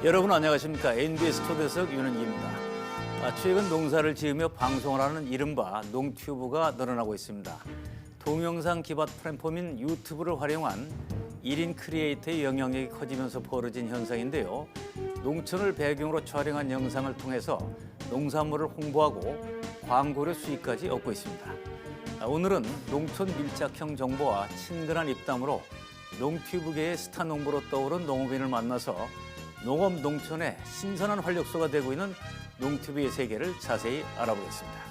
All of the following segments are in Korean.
여러분 안녕하십니까? NBS 초대석 윤은기입니다. 최근 농사를 지으며 방송을 하는 이른바 농튜브가 늘어나고 있습니다. 동영상 기반 플랫폼인 유튜브를 활용한 1인 크리에이터의 영향력이 커지면서 벌어진 현상인데요. 농촌을 배경으로 촬영한 영상을 통해서 농산물을 홍보하고 광고료 수익까지 얻고 있습니다. 오늘은 농촌 밀착형 정보와 친근한 입담으로 농튜브계의 스타 농부로 떠오른 농업인을 만나서 농업 농촌의 신선한 활력소가 되고 있는 농튜브의 세계를 자세히 알아보겠습니다.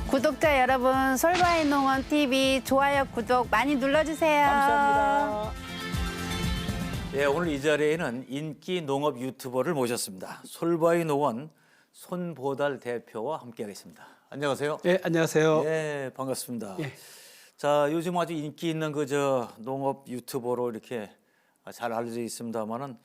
구독자 여러분, 솔바이 농원 TV 좋아요, 구독 많이 눌러주세요. 감사합니다. 예, 오늘 이 자리에는 인기 농업 유튜버를 모셨습니다. 솔바이 농원 손보달 대표와 함께하겠습니다. 안녕하세요. 네, 안녕하세요. 예, 반갑습니다. 예. 자, 요즘 아주 인기 있는 농업 유튜버로 이렇게 잘 알려져 있습니다만은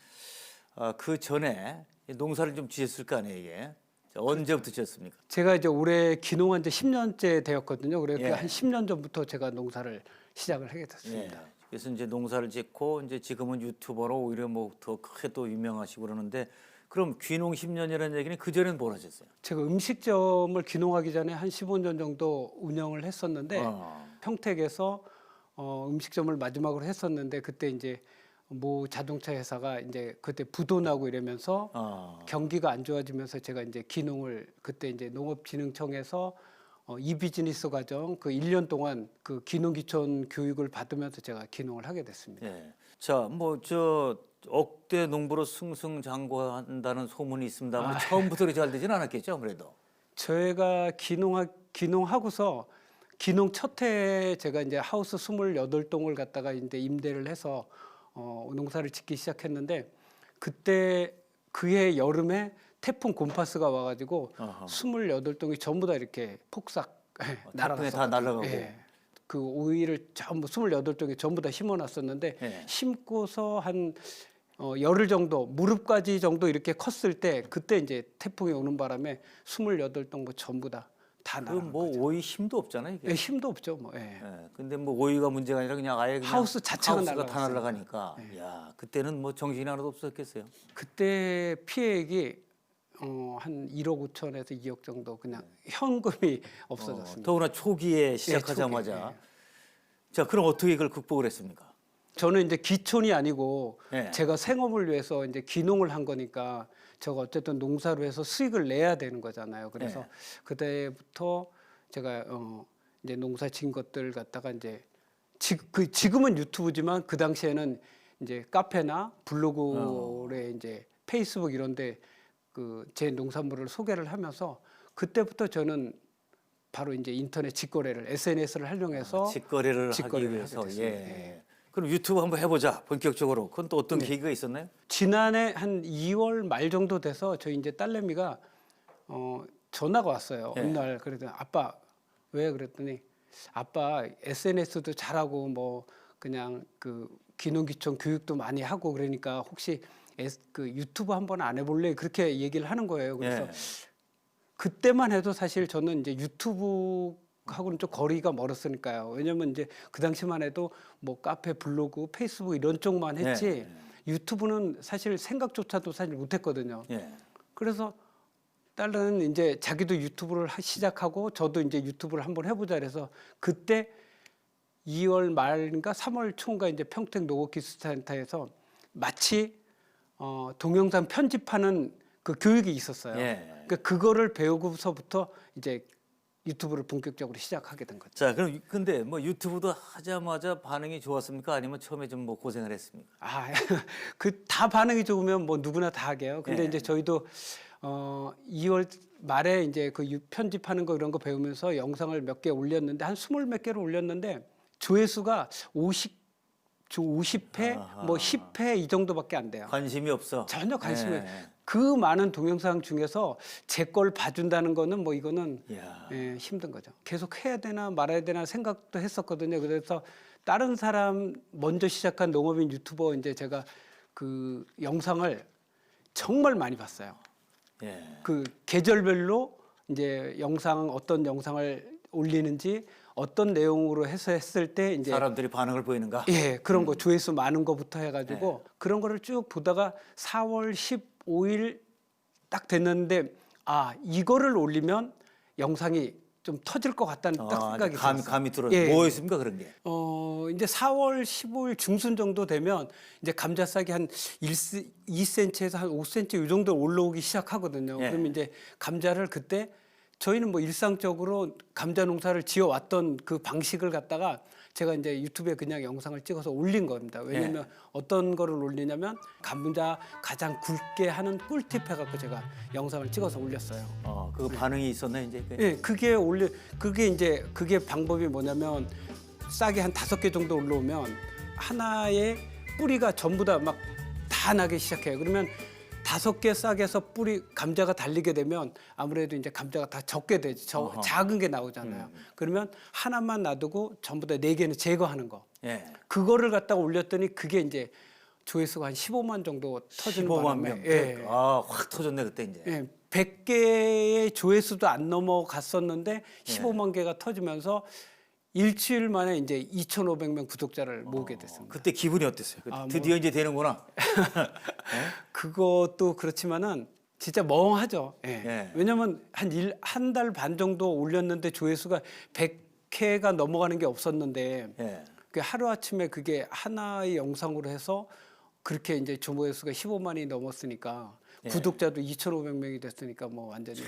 그 전에 농사를 좀 지었을 거 아니에요, 이게. 자, 언제부터 지었습니까? 제가 이제 올해 귀농한 지 10년째 되었거든요. 그래서 예. 한 10년 전부터 제가 농사를 시작을 하게 됐습니다. 예. 그래서 이제 농사를 짓고 이제 지금은 유튜버로 오히려 뭐 더 크게 또 유명하시고 그러는데 그럼 귀농 10년이라는 얘기는 그 전에는 뭘 하셨어요? 제가 음식점을 귀농하기 전에 한 15년 정도 운영을 했었는데 평택에서 음식점을 마지막으로 했었는데 그때 이제 뭐 자동차 회사가 이제 그때 부도나고 이러면서 경기가 안 좋아지면서 제가 이제 귀농을 그때 이제 농업진흥청에서 이 비즈니스 과정 그 1년 동안 그 귀농귀촌 교육을 받으면서 제가 귀농을 하게 됐습니다. 예. 자, 뭐 억대 농부로 승승장구한다는 소문이 있습니다만 처음부터 그렇게 잘 되지는 않았겠죠, 아무래도. 저희가 귀농하고서 귀농 첫 해에 제가 이제 하우스 28동을 갖다가 이제 임대를 해서 농사를 짓기 시작했는데 그때 그해 여름에 태풍 곰파스가 와가지고 28동이 전부 다 이렇게 폭삭 태풍에 다 날아가고. 예. 그 오이를 전부 28동이 전부 다 심어놨었는데 예. 심고서 한 열흘 정도 무릎까지 정도 이렇게 컸을 때 그때 이제 태풍이 오는 바람에 28동 뭐 전부 다 그럼 날아간 뭐 거죠. 오이 힘도 없잖아요, 이게. 예, 힘도 없죠, 뭐. 예. 예. 근데 뭐 오이가 문제가 아니라 그냥 아예 그냥 하우스 자체가 하우스가 다 날아갔어요. 날아가니까. 야, 그때는 뭐 정신이 하나도 없었겠어요. 그때 피해액이 한 1억 5천에서 2억 정도 그냥 현금이 없어졌습니다. 더구나 초기에 시작하자마자. 초기에, 예. 자, 그럼 어떻게 이걸 극복을 했습니까? 저는 이제 귀촌이 아니고 예. 제가 생업을 위해서 이제 귀농을 한 거니까 제가 어쨌든 농사로 해서 수익을 내야 되는 거잖아요. 그래서 예. 그때부터 제가 이제 농사 진 것들 갖다가 이제 지금은 유튜브지만 그 당시에는 이제 카페나 블로그에 이제 페이스북 이런데 그 제 농산물을 소개를 하면서 그때부터 저는 바로 이제 인터넷 직거래를 SNS를 활용해서 직거래를 하기 위해서. 하게 예. 됐습니다. 그럼 유튜브 한번 해보자 본격적으로. 그건 또 어떤 계기가 있었나요? 지난해 한 2월 말 정도 돼서 저희 이제 딸내미가 전화가 왔어요. 예. 어느 날 그랬더니 아빠 왜 그랬더니 아빠 SNS도 잘하고 뭐 그냥 그 귀농귀촌 교육도 많이 하고 그러니까 혹시 그 유튜브 한번 안 해볼래 그렇게 얘기를 하는 거예요. 그래서 예. 그때만 해도 사실 저는 이제 유튜브하고는 좀 거리가 멀었으니까요. 왜냐면 이제 그 당시만 해도 뭐 카페, 블로그, 페이스북 이런 쪽만 했지 예. 유튜브는 사실 생각조차도 사실 못했거든요. 예. 그래서 딸은 이제 자기도 유튜브를 시작하고 저도 이제 유튜브를 한번 해보자 그래서 그때 2월 말인가 3월 초인가 이제 평택 농업기술센터에서 마치 동영상 편집하는 그 교육이 있었어요. 예. 그러니까 그거를 배우고서부터 이제 유튜브를 본격적으로 시작하게 된 거죠. 자, 그럼 근데 뭐 유튜브도 하자마자 반응이 좋았습니까? 아니면 처음에 좀 뭐 고생을 했습니까? 그 다 반응이 좋으면 뭐 누구나 다 하게요. 근데 예. 이제 저희도 2월 말에 이제 그 편집하는 거 이런 거 배우면서 영상을 몇 개 올렸는데 한 20몇 개를 올렸는데 조회수가 저 50회, 뭐 10회 이 정도밖에 안 돼요. 관심이 없어. 전혀 관심이 예. 그 많은 동영상 중에서 제 걸 봐준다는 거는 뭐 이거는 이야. 힘든 거죠. 계속 해야 되나 말아야 되나 생각도 했었거든요. 그래서 다른 사람 먼저 시작한 농업인 유튜버 이제 제가 그 영상을 정말 많이 봤어요. 예. 그 계절별로 이제 어떤 영상을 올리는지 어떤 내용으로 해서 했을 때 이제 사람들이 반응을 보이는가? 예, 그런 거 조회수 많은 거부터 해가지고 그런 거를 쭉 보다가 4월 15일 딱 됐는데 아 이거를 올리면 영상이 좀 터질 것 같다는 딱 생각이 들었어요. 감이 들어요. 예. 뭐였습니까 그런 게? 이제 4월 15일 중순 정도 되면 이제 감자 싹이 한 2cm에서 한 5cm 이 정도 올라오기 시작하거든요. 예. 그러면 이제 감자를 그때 저희는 뭐 일상적으로 감자 농사를 지어왔던 그 방식을 갖다가 제가 이제 유튜브에 그냥 영상을 찍어서 올린 겁니다. 왜냐하면 어떤 거를 올리냐면 감자 가장 굵게 하는 꿀팁 해갖고 제가 영상을 찍어서 올렸어요. 그거 반응이 있었네 이제. 예, 그게 방법이 뭐냐면 싹이 한 5개 정도 올라오면 하나의 뿌리가 전부 다 막 다 나기 시작해요. 그러면 5개 싹에서 감자가 달리게 되면 아무래도 이제 감자가 다 적게 되죠. 작은 게 나오잖아요. 그러면 하나만 놔두고 전부 다 4개는 제거하는 거. 예. 그거를 갖다가 올렸더니 그게 이제 조회수가 한 15만 정도 터지는 15만 바람에 명. 예. 확 터졌네 그때 이제. 예, 100개의 조회수도 안 넘어갔었는데 15만 개가 터지면서 일주일 만에 이제 2,500명 구독자를 모으게 됐습니다. 그때 기분이 어땠어요? 드디어 이제 되는구나. 그것도 그렇지만은 진짜 멍하죠. 예. 예. 왜냐면 한 달 반 정도 올렸는데 조회수가 100회가 넘어가는 게 없었는데 예. 그 하루아침에 그게 하나의 영상으로 해서 그렇게 이제 조회수가 15만이 넘었으니까 구독자도 2,500명이 됐으니까 뭐 완전히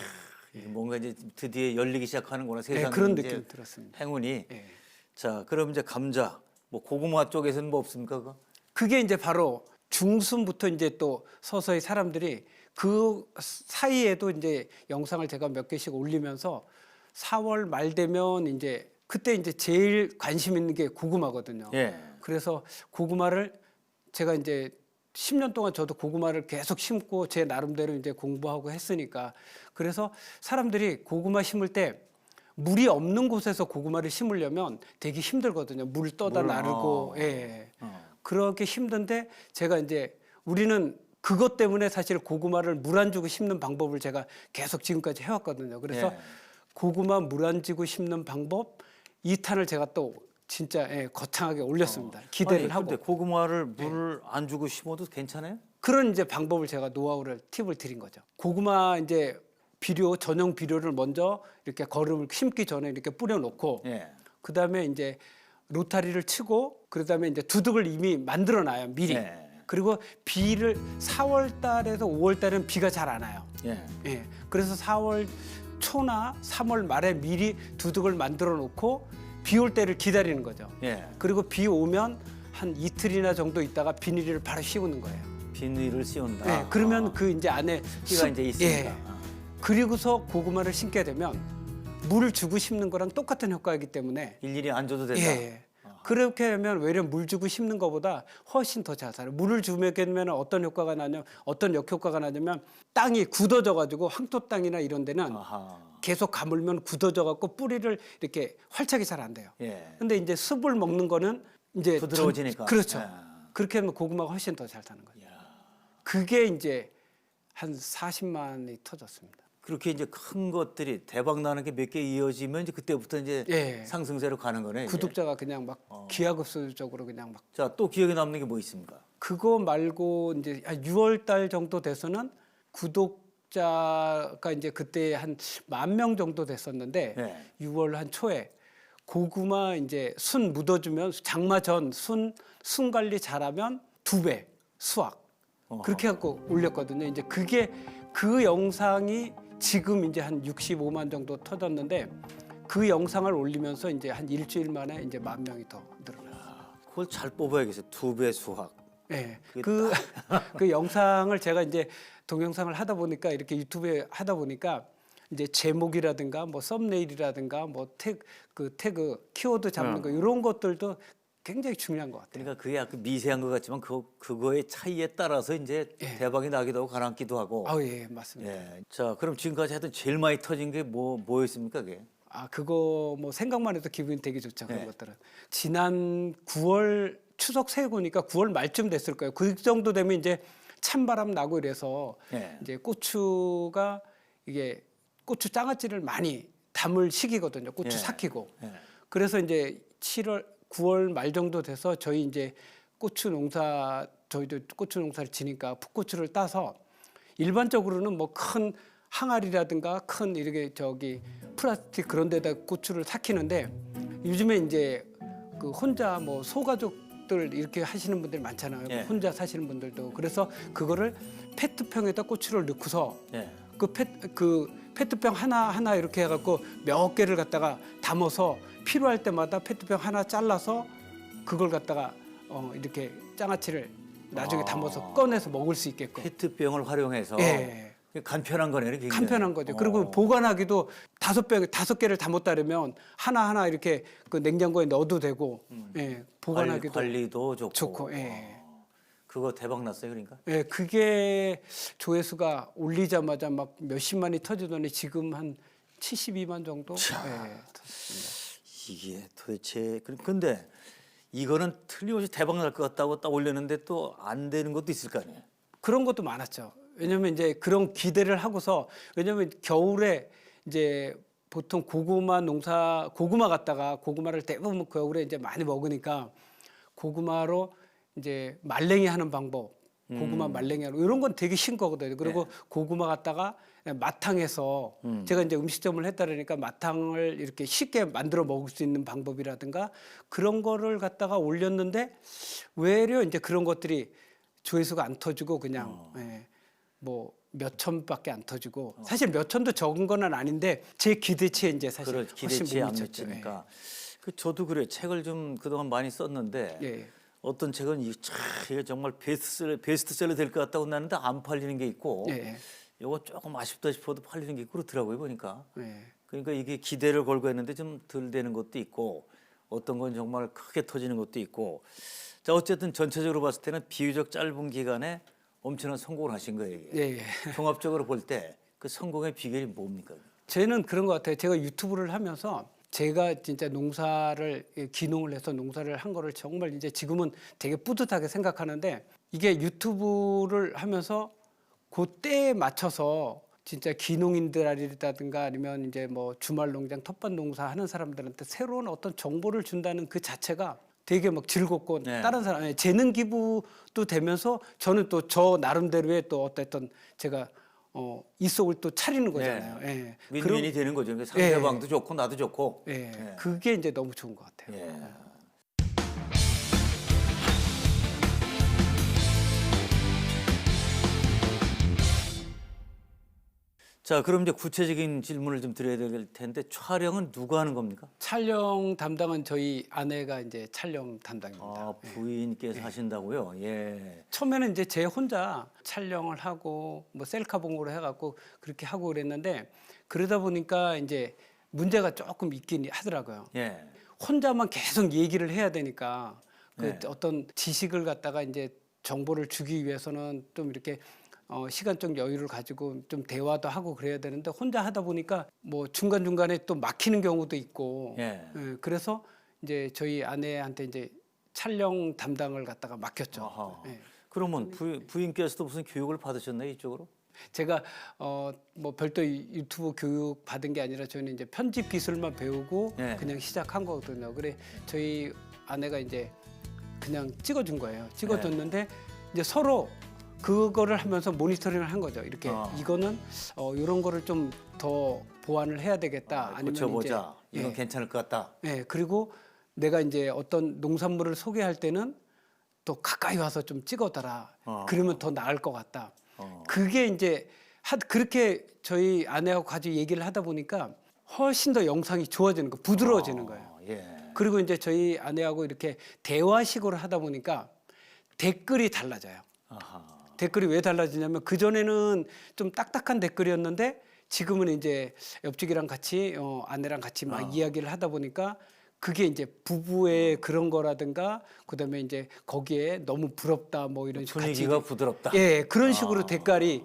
뭔가 이제 드디어 열리기 시작하는구나 세상이. 그런 이제 느낌이 들었습니다. 행운이. 예. 자, 그럼 이제 감자, 뭐 고구마 쪽에서는 뭐 없습니까 그거? 그게 이제 바로 중순부터 이제 또 서서히 사람들이 그 사이에도 이제 영상을 제가 몇 개씩 올리면서 4월 말 되면 이제 그때 이제 제일 관심 있는 게 고구마거든요. 예. 그래서 고구마를 제가 이제 10년 동안 저도 고구마를 계속 심고 제 나름대로 이제 공부하고 했으니까 그래서 사람들이 고구마 심을 때 물이 없는 곳에서 고구마를 심으려면 되게 힘들거든요. 물 떠다 나르고 예. 그렇게 힘든데 제가 이제 우리는 그것 때문에 사실 고구마를 물 안 주고 심는 방법을 제가 계속 지금까지 해왔거든요. 그래서 고구마 물 안 주고 심는 방법 2탄을 제가 또 진짜 거창하게 올렸습니다. 기대를 하고. 근데 고구마를 물을 안 주고 심어도 괜찮아요? 그런 이제 방법을 제가 팁을 드린 거죠. 고구마 이제 전용 비료를 먼저 이렇게 거름을 심기 전에 이렇게 뿌려놓고 그다음에 이제 로타리를 치고 그다음에 이제 두둑을 이미 만들어 놔요 미리. 그리고 비를 4월 달에서 5월 달에는 비가 잘 안 와요. 예. 그래서 4월 초나 3월 말에 미리 두둑을 만들어 놓고 비 올 때를 기다리는 거죠. 그리고 비 오면 한 이틀이나 정도 있다가 비닐을 바로 씌우는 거예요. 비닐을 씌운다. 그러면 그 이제 안에 비가 이제 있으니까. 그리고서 고구마를 심게 되면 물 주고 심는 거랑 똑같은 효과이기 때문에 일일이 안 줘도 된다. 그렇게 하면 외려 물 주고 심는 것보다 훨씬 더 잘 살아요. 물을 주면 어떤 효과가 나냐면 어떤 역효과가 나냐면 땅이 굳어져 가지고 황토 땅이나 이런 데는 계속 가물면 굳어져 갖고 뿌리를 이렇게 활착이 잘 안 돼요. 근데 이제 습을 먹는 거는 이제 부드러워지니까. 그렇죠. 그렇게 하면 고구마가 훨씬 더 잘 사는 거예요. 그게 이제 한 40만이 터졌습니다. 그렇게 이제 큰 것들이 대박 나는 게 몇 개 이어지면 이제 그때부터 이제 상승세로 가는 거네. 구독자가 그냥 막 기하급수적으로 그냥 막. 자, 또 기억에 남는 게 뭐 있습니까? 그거 말고 이제 6월 달 정도 돼서는 구독자가 이제 그때 한 10,000명 정도 됐었는데 6월 한 초에 고구마 이제 순 묻어주면 장마 전 순 관리 잘하면 2배 수확 그렇게 갖고 올렸거든요. 이제 그게 그 영상이 지금 이제 한 65만 정도 터졌는데 그 영상을 올리면서 이제 한 일주일 만에 이제 10,000명이 더 늘어났어요. 그걸 잘 뽑아야겠어요. 2배 수확. 네, 그 영상을 제가 이제 동영상을 하다 보니까 이렇게 유튜브에 하다 보니까 이제 제목이라든가 뭐 썸네일이라든가 뭐 태그 키워드 잡는 거 이런 것들도 굉장히 중요한 것 같아요. 그러니까 그게 약간 미세한 것 같지만 그거의 차이에 따라서 이제 대박이 나기도 하고 가라앉기도 하고. 예, 맞습니다. 예. 자, 그럼 지금까지 하여튼 제일 많이 터진 게 뭐였습니까, 그게? 그거 뭐 생각만 해도 기분이 되게 좋죠. 그런 네. 것들은. 지난 9월 추석 세고니까 9월 말쯤 됐을 거예요. 그 정도 되면 이제 찬바람 나고 이래서 네. 이제 고추가 이게 고추 장아찌를 많이 담을 시기거든요. 고추 예. 삭히고. 예. 그래서 이제 9월 말 정도 돼서 저희 이제 저희도 고추 농사를 지니까 풋고추를 따서 일반적으로는 뭐 큰 항아리라든가 큰 이렇게 플라스틱 그런 데다 고추를 삭히는데 요즘에 이제 그 혼자 뭐 소가족들 이렇게 하시는 분들 많잖아요. 예. 혼자 사시는 분들도. 그래서 그거를 페트병에다 고추를 넣고서 예. 그 페트병 하나 이렇게 해갖고 몇 개를 갖다가 담아서 필요할 때마다 페트병 하나 잘라서 그걸 갖다가 이렇게 장아찌를 나중에 담아서 꺼내서 먹을 수 있게끔. 페트병을 활용해서 예. 간편한 거네요, 굉장히. 간편한 거죠. 그리고 보관하기도 5개를 담았다면 하나 이렇게 그 냉장고에 넣어도 되고, 예, 보관하기도 관리도 좋고. 예. 그거 대박 났어요, 그러니까? 예, 그게 조회수가 올리자마자 막 몇십만이 터지더니 지금 한 72만 정도. 예, 터졌습니다. 이게 도대체 근데 이거는 틀림없이 대박 날 것 같다고 딱 올렸는데 또 안 되는 것도 있을 거 아니에요? 그런 것도 많았죠. 왜냐면 이제 그런 기대를 하고서 왜냐면 겨울에 이제 보통 고구마 갖다가 고구마를 대부분 겨울에 이제 많이 먹으니까 고구마로 이제 말랭이 하는 방법, 고구마 말랭이 하는 이런 건 되게 쉬운 거거든요. 그리고 고구마 갖다가 마탕해서 제가 이제 음식점을 했다 그러니까 마탕을 이렇게 쉽게 만들어 먹을 수 있는 방법이라든가 그런 거를 갖다가 올렸는데 외려 이제 그런 것들이 조회수가 안 터지고 그냥 뭐 몇천밖에 안 터지고 사실 몇천도 적은 건 아닌데 제 기대치에 이제 사실 훨씬 기대치에 못 안 미쳤죠. 미치니까. 저도 그래 책을 좀 그동안 많이 썼는데 예. 어떤 책은 이게 정말 베스트셀러 될 것 같다고 나는데 안 팔리는 게 있고 예. 이거 조금 아쉽다 싶어도 팔리는 게 있고 그렇더라고요 보니까. 예. 그러니까 이게 기대를 걸고 했는데 좀 덜 되는 것도 있고 어떤 건 정말 크게 터지는 것도 있고. 자, 어쨌든 전체적으로 봤을 때는 비교적 짧은 기간에 엄청난 성공을 하신 거예요. 이게. 예. 종합적으로 볼 때 그 성공의 비결이 뭡니까? 저는 그런 것 같아요. 제가 유튜브를 하면서 제가 진짜 귀농을 해서 농사를 한 거를 정말 이제 지금은 되게 뿌듯하게 생각하는데 이게 유튜브를 하면서 그 때에 맞춰서 진짜 귀농인들이라든가 아니면 이제 뭐 주말 농장 텃밭 농사 하는 사람들한테 새로운 어떤 정보를 준다는 그 자체가 되게 막 즐겁고 네. 다른 사람 재능 기부도 되면서 저는 또 저 나름대로의 또 어떤 제가 이속을 또 차리는 거잖아요. 예. 윈윈이 되는 거죠. 그러니까 상대방도 좋고 나도 좋고. 예. 그게 이제 너무 좋은 것 같아요. 예. 자, 그럼 이제 구체적인 질문을 좀 드려야 될 텐데 촬영은 누가 하는 겁니까? 촬영 담당은 저희 아내가 이제 촬영 담당입니다. 아, 부인께서 하신다고요? 예. 처음에는 이제 제 혼자 촬영을 하고 뭐 셀카봉으로 해갖고 그렇게 하고 그랬는데 그러다 보니까 이제 문제가 조금 있긴 하더라고요. 예. 혼자만 계속 얘기를 해야 되니까 그 네. 어떤 지식을 갖다가 이제 정보를 주기 위해서는 좀 이렇게 시간적 여유를 가지고 좀 대화도 하고 그래야 되는데 혼자 하다 보니까 뭐 중간중간에 또 막히는 경우도 있고 예. 그래서 이제 저희 아내한테 이제 촬영 담당을 갖다가 맡겼죠. 아하. 예. 그러면 부인께서도 무슨 교육을 받으셨나요, 이쪽으로? 제가 뭐 별도 유튜브 교육 받은 게 아니라 저는 이제 편집 기술만 배우고 네. 그냥 시작한 거거든요. 그래 저희 아내가 이제 그냥 찍어준 거예요. 찍어줬는데 이제 서로 그거를 하면서 모니터링을 한 거죠. 이렇게 이거는 이런 거를 좀 더 보완을 해야 되겠다. 아니면 고쳐보자. 이제 이건 괜찮을 것 같다. 예, 그리고 내가 이제 어떤 농산물을 소개할 때는 또 가까이 와서 좀 찍어달라. 그러면 더 나을 것 같다. 그게 이제 그렇게 저희 아내하고 같이 얘기를 하다 보니까 훨씬 더 영상이 좋아지는 거, 부드러워지는 거예요. 예. 그리고 이제 저희 아내하고 이렇게 대화식으로 하다 보니까 댓글이 달라져요. 아하. 댓글이 왜 달라지냐면 그전에는 좀 딱딱한 댓글이었는데 지금은 이제 옆집이랑 같이 아내랑 같이 막 이야기를 하다 보니까 그게 이제 부부의 그런 거라든가 그다음에 이제 거기에 너무 부럽다 뭐 이런 식으로 분위기가 부드럽다. 예, 그런 식으로 댓글이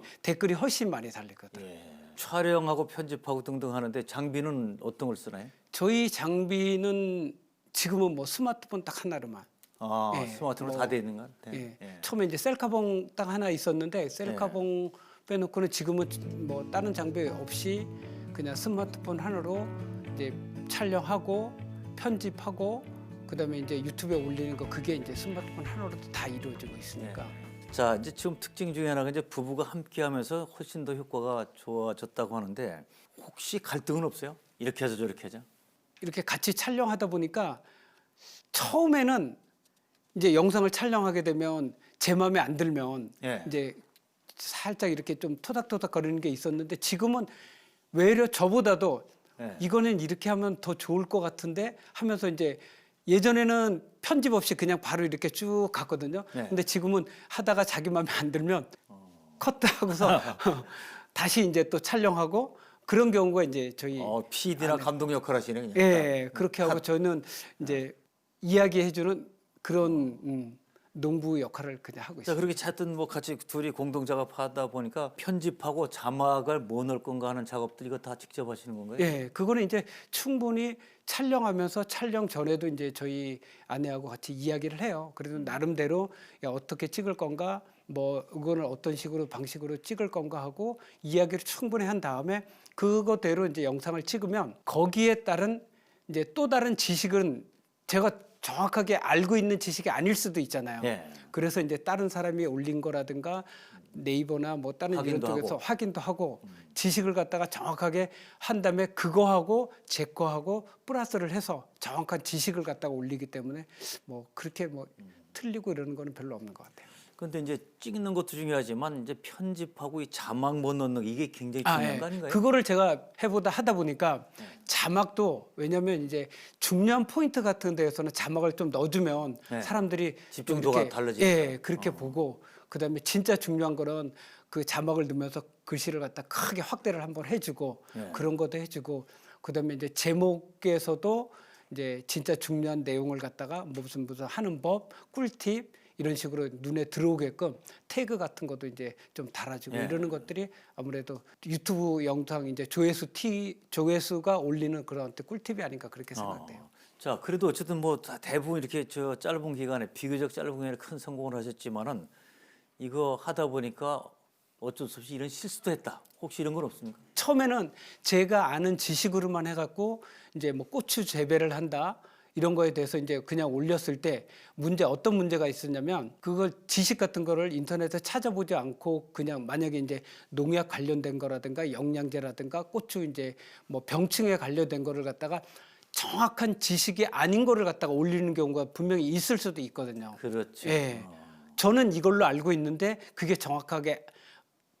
훨씬 많이 달리거든요. 예. 촬영하고 편집하고 등등 하는데 장비는 어떤 걸 쓰나요? 저희 장비는 지금은 뭐 스마트폰 딱 하나로만. 예, 스마트폰으로 뭐, 다 돼 있는 것 같아요. 예. 처음에 이제 셀카봉 딱 하나 있었는데 셀카봉 빼놓고는 지금은 뭐 다른 장비 없이 그냥 스마트폰 하나로 이제 촬영하고 편집하고 그다음에 이제 유튜브에 올리는 거 그게 이제 스마트폰 하나로 다 이루어지고 있으니까. 자, 이제 지금 특징 중에 하나가 이제 부부가 함께하면서 훨씬 더 효과가 좋아졌다고 하는데 혹시 갈등은 없어요? 이렇게 해서 저렇게 하자. 이렇게 같이 촬영하다 보니까 처음에는 이제 영상을 촬영하게 되면 제 마음에 안 들면 예. 이제 살짝 이렇게 좀 토닥토닥 거리는 게 있었는데 지금은 외려 저보다도 예. 이거는 이렇게 하면 더 좋을 것 같은데 하면서 이제 예전에는 편집 없이 그냥 바로 이렇게 쭉 갔거든요. 네. 근데 지금은 하다가 자기 마음에 안 들면 컷하고서 다시 이제 또 촬영하고 그런 경우가 이제 저희 PD나 감독 역할 하시네 그냥. 예, 그렇게 하고 저는 이제 이야기해주는 그런 농부 역할을 그냥 하고 자, 있어요. 그렇게 차든 뭐 같이 둘이 공동 작업하다 보니까 편집하고 자막을 뭐 넣을 건가 하는 작업들 이거 다 직접 하시는 건가요? 예, 그거는 이제 충분히 촬영하면서 촬영 전에도 이제 저희 아내하고 같이 이야기를 해요. 그래도 나름대로 야, 어떻게 찍을 건가, 뭐 이거는 어떤 식으로 방식으로 찍을 건가 하고 이야기를 충분히 한 다음에 그거대로 이제 영상을 찍으면 거기에 따른 이제 또 다른 지식은 제가 정확하게 알고 있는 지식이 아닐 수도 있잖아요. 예. 그래서 이제 다른 사람이 올린 거라든가 네이버나 뭐 다른 이런 확인도 쪽에서 하고. 확인도 하고 지식을 갖다가 정확하게 한 다음에 그거하고 제 거하고 플러스를 해서 정확한 지식을 갖다가 올리기 때문에 뭐 그렇게 뭐 틀리고 이러는 거는 별로 없는 것 같아요. 근데 이제 찍는 것도 중요하지만 이제 편집하고 이 자막 못 넣는 이게 굉장히 중요한 거 아닌가요? 그거를 제가 하다 보니까 자막도 왜냐하면 이제 중요한 포인트 같은 데에서는 자막을 좀 넣어주면 네. 사람들이 집중도가 이렇게, 달라지니까. 예, 그렇게 보고 그다음에 진짜 중요한 거는 그 자막을 넣으면서 글씨를 갖다 크게 확대를 한번 해주고 네. 그런 것도 해주고 그다음에 이제 제목에서도 이제 진짜 중요한 내용을 갖다가 무슨 하는 법, 꿀팁 이런 식으로 눈에 들어오게끔 태그 같은 것도 이제 좀 달아주고 예. 이러는 것들이 아무래도 유튜브 영상 이제 조회수가 올리는 그런 꿀팁이 아닌가 그렇게 생각돼요. 자, 그래도 어쨌든 뭐 다 대부분 이렇게 저 짧은 기간에 비교적 짧은 기간에 큰 성공을 하셨지만은 이거 하다 보니까 어쩔 수 없이 이런 실수도 했다. 혹시 이런 건 없습니까? 처음에는 제가 아는 지식으로만 해갖고 이제 뭐 고추 재배를 한다 이런 거에 대해서 이제 그냥 올렸을 때 어떤 문제가 있었냐면 그걸 지식 같은 거를 인터넷에 찾아보지 않고 그냥 만약에 이제 농약 관련된 거라든가 영양제라든가 고추 이제 뭐 병충해 관련된 거를 갖다가 정확한 지식이 아닌 거를 갖다가 올리는 경우가 분명히 있을 수도 있거든요. 그렇죠. 예. 저는 이걸로 알고 있는데 그게 정확하게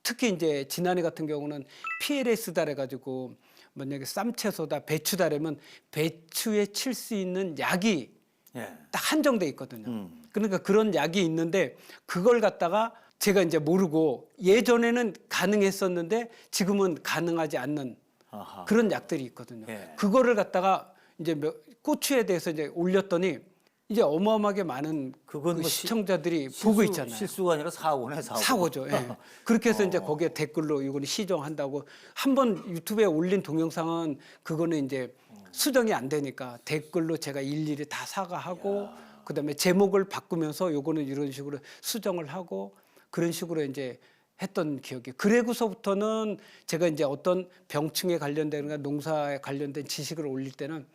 특히 이제 지난해 같은 경우는 PLS다 해가지고 만약에 쌈채소다 배추다라면 배추에 칠 수 있는 약이 예. 딱 한정돼 있거든요. 그러니까 그런 약이 있는데 그걸 갖다가 제가 이제 모르고 예전에는 가능했었는데 지금은 가능하지 않는 아하. 그런 약들이 있거든요. 예. 그거를 갖다가 이제 고추에 대해서 이제 올렸더니 이제 어마어마하게 많은 그건 그 뭐 시청자들이 보고 있잖아요. 실수가 아니라 사고네, 사고. 사고죠. 예. 그렇게 해서 이제 거기에 댓글로 이거는 시정한다고 한번 유튜브에 올린 동영상은 그거는 이제 수정이 안 되니까 댓글로 제가 일일이 다 사과하고 그다음에 제목을 바꾸면서 요거는 이런 식으로 수정을 하고 그런 식으로 이제 했던 기억이. 그래고서부터는 제가 이제 어떤 병충해 관련된 농사에 관련된 지식을 올릴 때는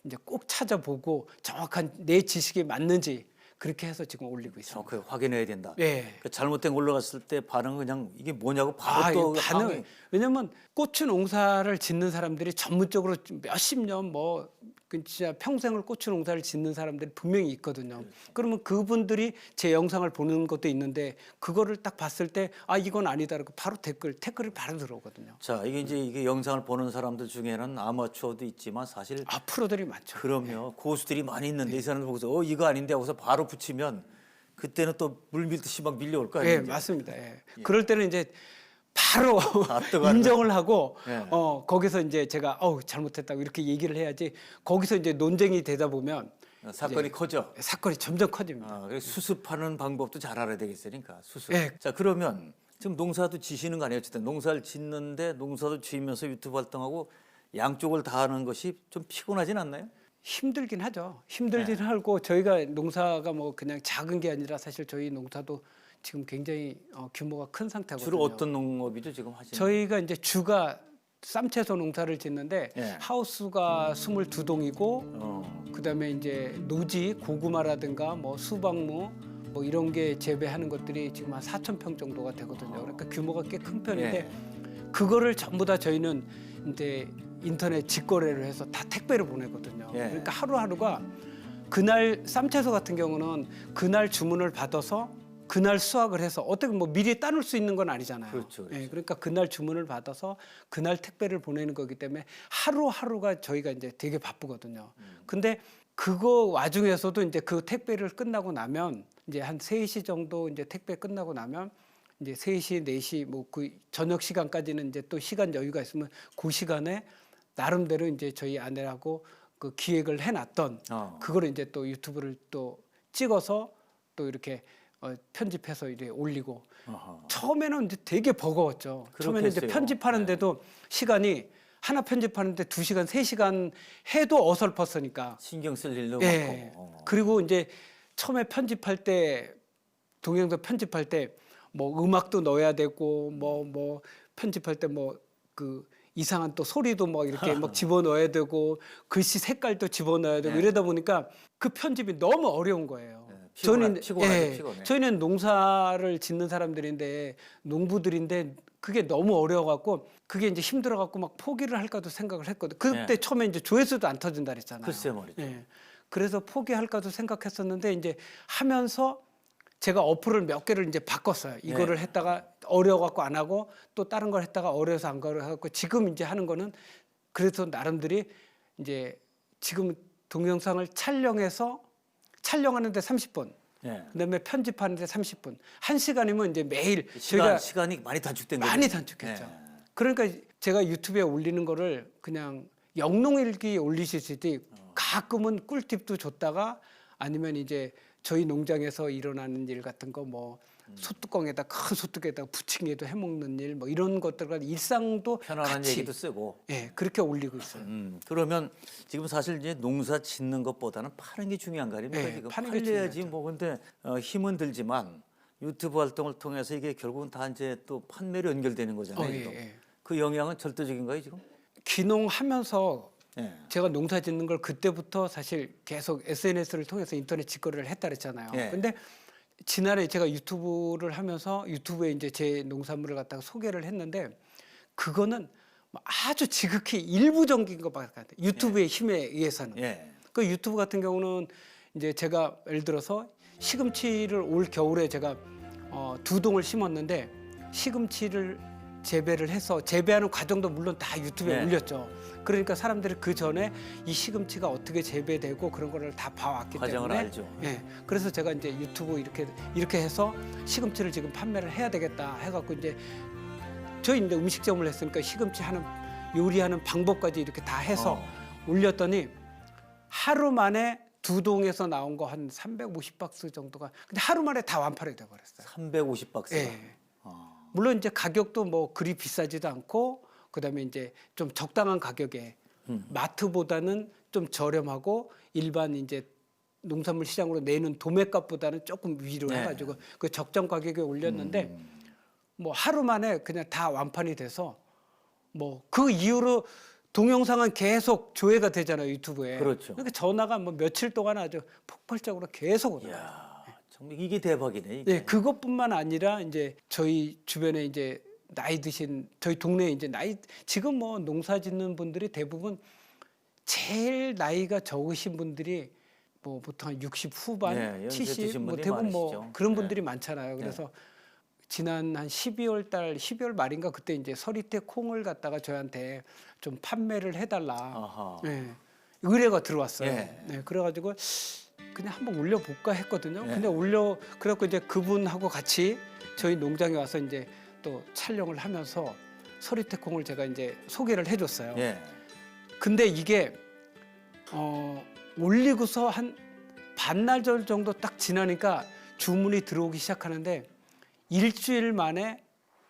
이제 꼭 찾아보고 정확한 내 지식이 맞는지 그렇게 해서 지금 올리고 있습니다. 정확하게 확인해야 된다. 네. 그 잘못된 거 올라갔을 때 반응은 그냥 이게 뭐냐고 바로 또 이거 반응. 항의. 왜냐면 고추 농사를 짓는 사람들이 전문적으로 몇십 년 뭐 진짜 평생을 고추 농사를 짓는 사람들이 분명히 있거든요. 그러면 그분들이 제 영상을 보는 것도 있는데 그거를 딱 봤을 때 이건 아니다 그러고 바로 태클이 바로 들어오거든요. 자, 이게 영상을 보는 사람들 중에는 아마추어도 있지만 사실 프로들이 많죠. 그럼요. 고수들이 많이 있는데 이 사람들 보고서 이거 아닌데 하고서 바로 붙이면 그때는 또 물 밀듯이 막 밀려올 거 아니에요. 예, 맞습니다. 예. 그럴 때는 이제 바로 뜨거워하는 인정을 하고 예. 거기서 이제 제가 잘못했다고 이렇게 얘기를 해야지 거기서 이제 논쟁이 되다 보면 사건이 커져. 사건이 점점 커집니다. 그래서 수습하는 방법도 잘 알아야 되겠으니까 수습. 예. 자 그러면 지금 농사도 지시는 거 아니에요? 어쨌든 농사를 짓는데 농사도 지으면서 유튜브 활동하고 양쪽을 다 하는 것이 좀 피곤하진 않나요? 힘들긴 하죠. 힘들긴 하고 저희가 농사가 뭐 그냥 작은 게 아니라 사실 저희 농사도 지금 굉장히 규모가 큰 상태거든요. 주로 어떤 농업이죠 지금 하시는? 저희가 이제 주가 쌈채소 농사를 짓는데 예. 하우스가 22동이고 그다음에 이제 노지 고구마라든가 뭐 수박무 뭐 이런 게 재배하는 것들이 지금 한 4,000평 정도가 되거든요. 그러니까 규모가 꽤 큰 편인데 예. 그거를 전부 다 저희는 이제 인터넷 직거래를 해서 다 택배로 보내거든요. 예. 그러니까 하루하루가 그날 쌈채소 같은 경우는 그날 주문을 받아서 그날 수확을 해서 어떻게 뭐 미리 따놓을 수 있는 건 아니잖아요. 그렇죠. 예, 그러니까 그날 주문을 받아서 그날 택배를 보내는 거기 때문에 하루하루가 저희가 이제 되게 바쁘거든요. 근데 그거 와중에서도 이제 그 택배를 끝나고 나면 이제 한 3시 정도 이제 택배 끝나고 나면 이제 3시, 4시 뭐 그 저녁 시간까지는 이제 또 시간 여유가 있으면 그 시간에 나름대로 이제 저희 아내하고 그 기획을 해놨던 그거를 이제 또 유튜브를 또 찍어서 또 이렇게 편집해서 이제 올리고 처음에는 이제 되게 버거웠죠. 처음에는 이제 그렇겠어요. 편집하는데도 시간이 하나 편집하는데 2시간, 3시간 해도 어설펐으니까. 신경 쓸 일도 예. 많고. 그리고 이제 처음에 편집할 때 동영상 편집할 때 뭐 음악도 넣어야 되고 뭐 편집할 때 뭐 그 이상한 또 소리도 뭐 이렇게 막 집어넣어야 되고 글씨 색깔도 집어넣어야 되고 네. 이러다 보니까 그 편집이 너무 어려운 거예요. 피곤하죠. 저희는 농사를 짓는 사람들인데 농부들인데 그게 너무 어려워갖고 그게 이제 힘들어갖고 막 포기를 할까도 생각을 했거든. 그때 네. 처음에 이제 조회수도 안 터진다 그랬잖아요. 글쎄 말이죠. 예. 그래서 포기할까도 생각했었는데 이제 하면서 제가 어플을 몇 개를 이제 바꿨어요. 이거를 했다가 어려워갖고 안 하고 또 다른 걸 했다가 어려워서 안 가고 해갖고 지금 이제 하는 거는 그래서 나름들이 이제 지금 동영상을 촬영하는데 30분. 예. 그다음에 편집하는데 30분. 1시간이면 이제 매일 시간이 많이 단축된 거죠. 많이 단축했죠. 예. 그러니까 제가 유튜브에 올리는 거를 그냥 영농일기 올리시듯이 가끔은 꿀팁도 줬다가 아니면 이제 저희 농장에서 일어나는 일 같은 거 뭐 소뚜껑에다 큰 소뚜껑에다가 부침개도 해먹는 일 뭐 이런 것들과 일상도 편안한 같이 얘기도 쓰고. 예 그렇게 올리고 있어요. 그러면 지금 사실 이제 농사 짓는 것보다는 파는 게 중요한 거 아닙니까? 네, 지금 파는 게 팔려야지 중요하죠. 뭐 근데 힘은 들지만 유튜브 활동을 통해서 이게 결국은 다 이제 또 판매로 연결되는 거잖아요. 예, 또. 예. 그 영향은 절대적인가요 지금? 귀농하면서 예. 제가 농사 짓는 걸 그때부터 사실 계속 SNS를 통해서 인터넷 직거래를 했다 그랬잖아요. 예. 근데 지난해 제가 유튜브를 하면서 유튜브에 이제 제 농산물을 갖다가 소개를 했는데 그거는 뭐 아주 지극히 일부적인 것밖에 안 돼. 유튜브의 힘에 의해서는. 예. 그 유튜브 같은 경우는 이제 제가 예를 들어서 시금치를 올 겨울에 제가 2동을 심었는데 시금치를 재배를 해서 재배하는 과정도 물론 다 유튜브에 네. 올렸죠. 그러니까 사람들이 그 전에 이 시금치가 어떻게 재배되고 그런 거를 다 봐왔기 과정을 때문에 알죠. 예. 그래서 제가 이제 유튜브 이렇게 해서 시금치를 지금 판매를 해야 되겠다 해갖고 이제 저희 이제 음식점을 했으니까 시금치 하는 요리하는 방법까지 이렇게 다 해서 올렸더니 하루 만에 2동에서 나온 거 한 350박스 정도가 근데 하루 만에 다 완판이 돼 버렸어요. 350박스. 예. 물론 이제 가격도 뭐 그리 비싸지도 않고 그다음에 이제 좀 적당한 가격에 마트보다는 좀 저렴하고 일반 이제 농산물 시장으로 내는 도매값보다는 조금 위로 네. 해가지고 그 적정 가격에 올렸는데 뭐 하루 만에 그냥 다 완판이 돼서 뭐 그 이후로 동영상은 계속 조회가 되잖아요 유튜브에. 그렇죠. 그러니까 전화가 뭐 며칠 동안 아주 폭발적으로 계속 오더라고요. 이야, 정말 이게 대박이네. 이게. 네, 그것뿐만 아니라 이제 저희 주변에 이제 나이 드신 저희 동네에 이제 지금 뭐 농사 짓는 분들이 대부분 제일 나이가 적으신 분들이 뭐 보통 한 60 후반, 네, 연세 70 드신 뭐 분들이 대부분 뭐 많으시죠. 그런 네. 분들이 많잖아요. 그래서 지난 한 12월 말인가 그때 이제 서리태 콩을 갖다가 저한테 좀 판매를 해달라. 아하. 네, 의뢰가 들어왔어요. 예. 네, 그래가지고 그냥 한번 올려볼까 했거든요. 예. 근데 그래갖고 이제 그분하고 같이 저희 농장에 와서 이제 또 촬영을 하면서 서리태콩을 제가 이제 소개를 해줬어요. 예. 근데 이게 올리고서 한 반나절 정도 딱 지나니까 주문이 들어오기 시작하는데 일주일 만에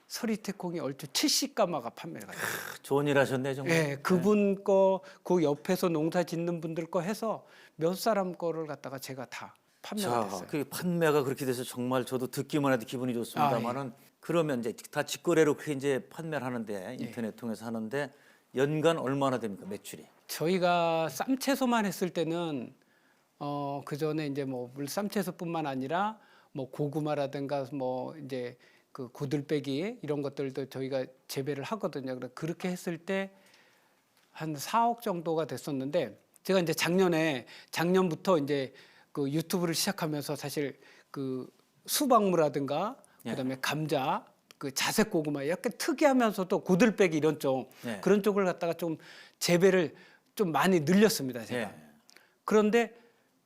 서리태콩이 얼추 70가마가 판매가 돼요. 좋은 일 하셨네 정말. 예, 그분 거, 그 옆에서 농사 짓는 분들 거 해서 몇 사람 거를 갖다가 제가 다 판매가 자, 됐어요. 그 판매가 그렇게 돼서 정말 저도 듣기만 해도 기분이 좋습니다만은 그러면 이제 다 직거래로 그렇게 이제 판매를 하는데 인터넷 통해서 하는데 연간 얼마나 됩니까 매출이? 저희가 쌈채소만 했을 때는 그 전에 이제 뭐 쌈채소뿐만 아니라 뭐 고구마라든가 뭐 이제 그 고들빼기 이런 것들도 저희가 재배를 하거든요. 그래서 그렇게 했을 때 한 4억 정도가 됐었는데 제가 이제 작년부터 이제 그 유튜브를 시작하면서 사실 그 수박무라든가 그다음에 감자, 그 자색 고구마 이렇게 특이하면서도 고들빼기 이런 쪽 그런 쪽을 갖다가 좀 재배를 좀 많이 늘렸습니다, 제가. 그런데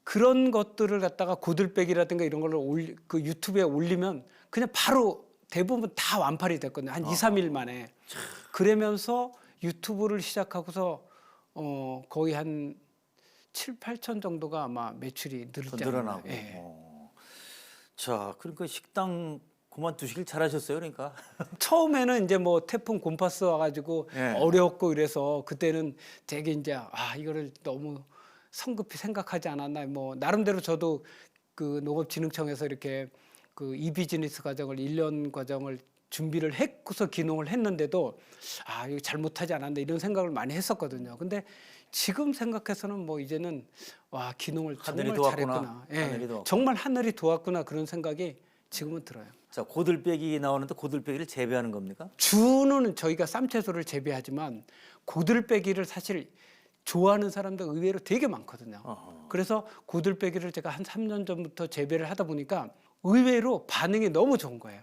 그런 것들을 갖다가 고들빼기라든가 이런 걸로 그 유튜브에 올리면 그냥 바로 대부분 다 완판이 됐거든요. 한 2, 3일 만에. 그러면서 유튜브를 시작하고서 거의 한 7, 8천 정도가 아마 매출이 늘지 않았나. 늘어나고. 자, 그러니까 식당 그만두시길 잘하셨어요, 그러니까. 처음에는 이제 뭐 태풍 곰파스 와가지고 어려웠고 이래서 그때는 되게 이제 이거를 너무 성급히 생각하지 않았나. 뭐 나름대로 저도 그 농업진흥청에서 이렇게 그 이비즈니스 과정을 1년 과정을 준비를 했고서 기농을 했는데도 이거 잘못하지 않았나 이런 생각을 많이 했었거든요. 근데 지금 생각해서는 뭐 이제는 기농을 정말 잘했구나. 정말 하늘이 도왔구나 그런 생각이 지금은 들어요. 자, 고들빼기 나오는데 고들빼기를 재배하는 겁니까? 주는 저희가 쌈채소를 재배하지만 고들빼기를 사실 좋아하는 사람들 의외로 되게 많거든요. 그래서 고들빼기를 제가 한 3년 전부터 재배를 하다 보니까 의외로 반응이 너무 좋은 거예요.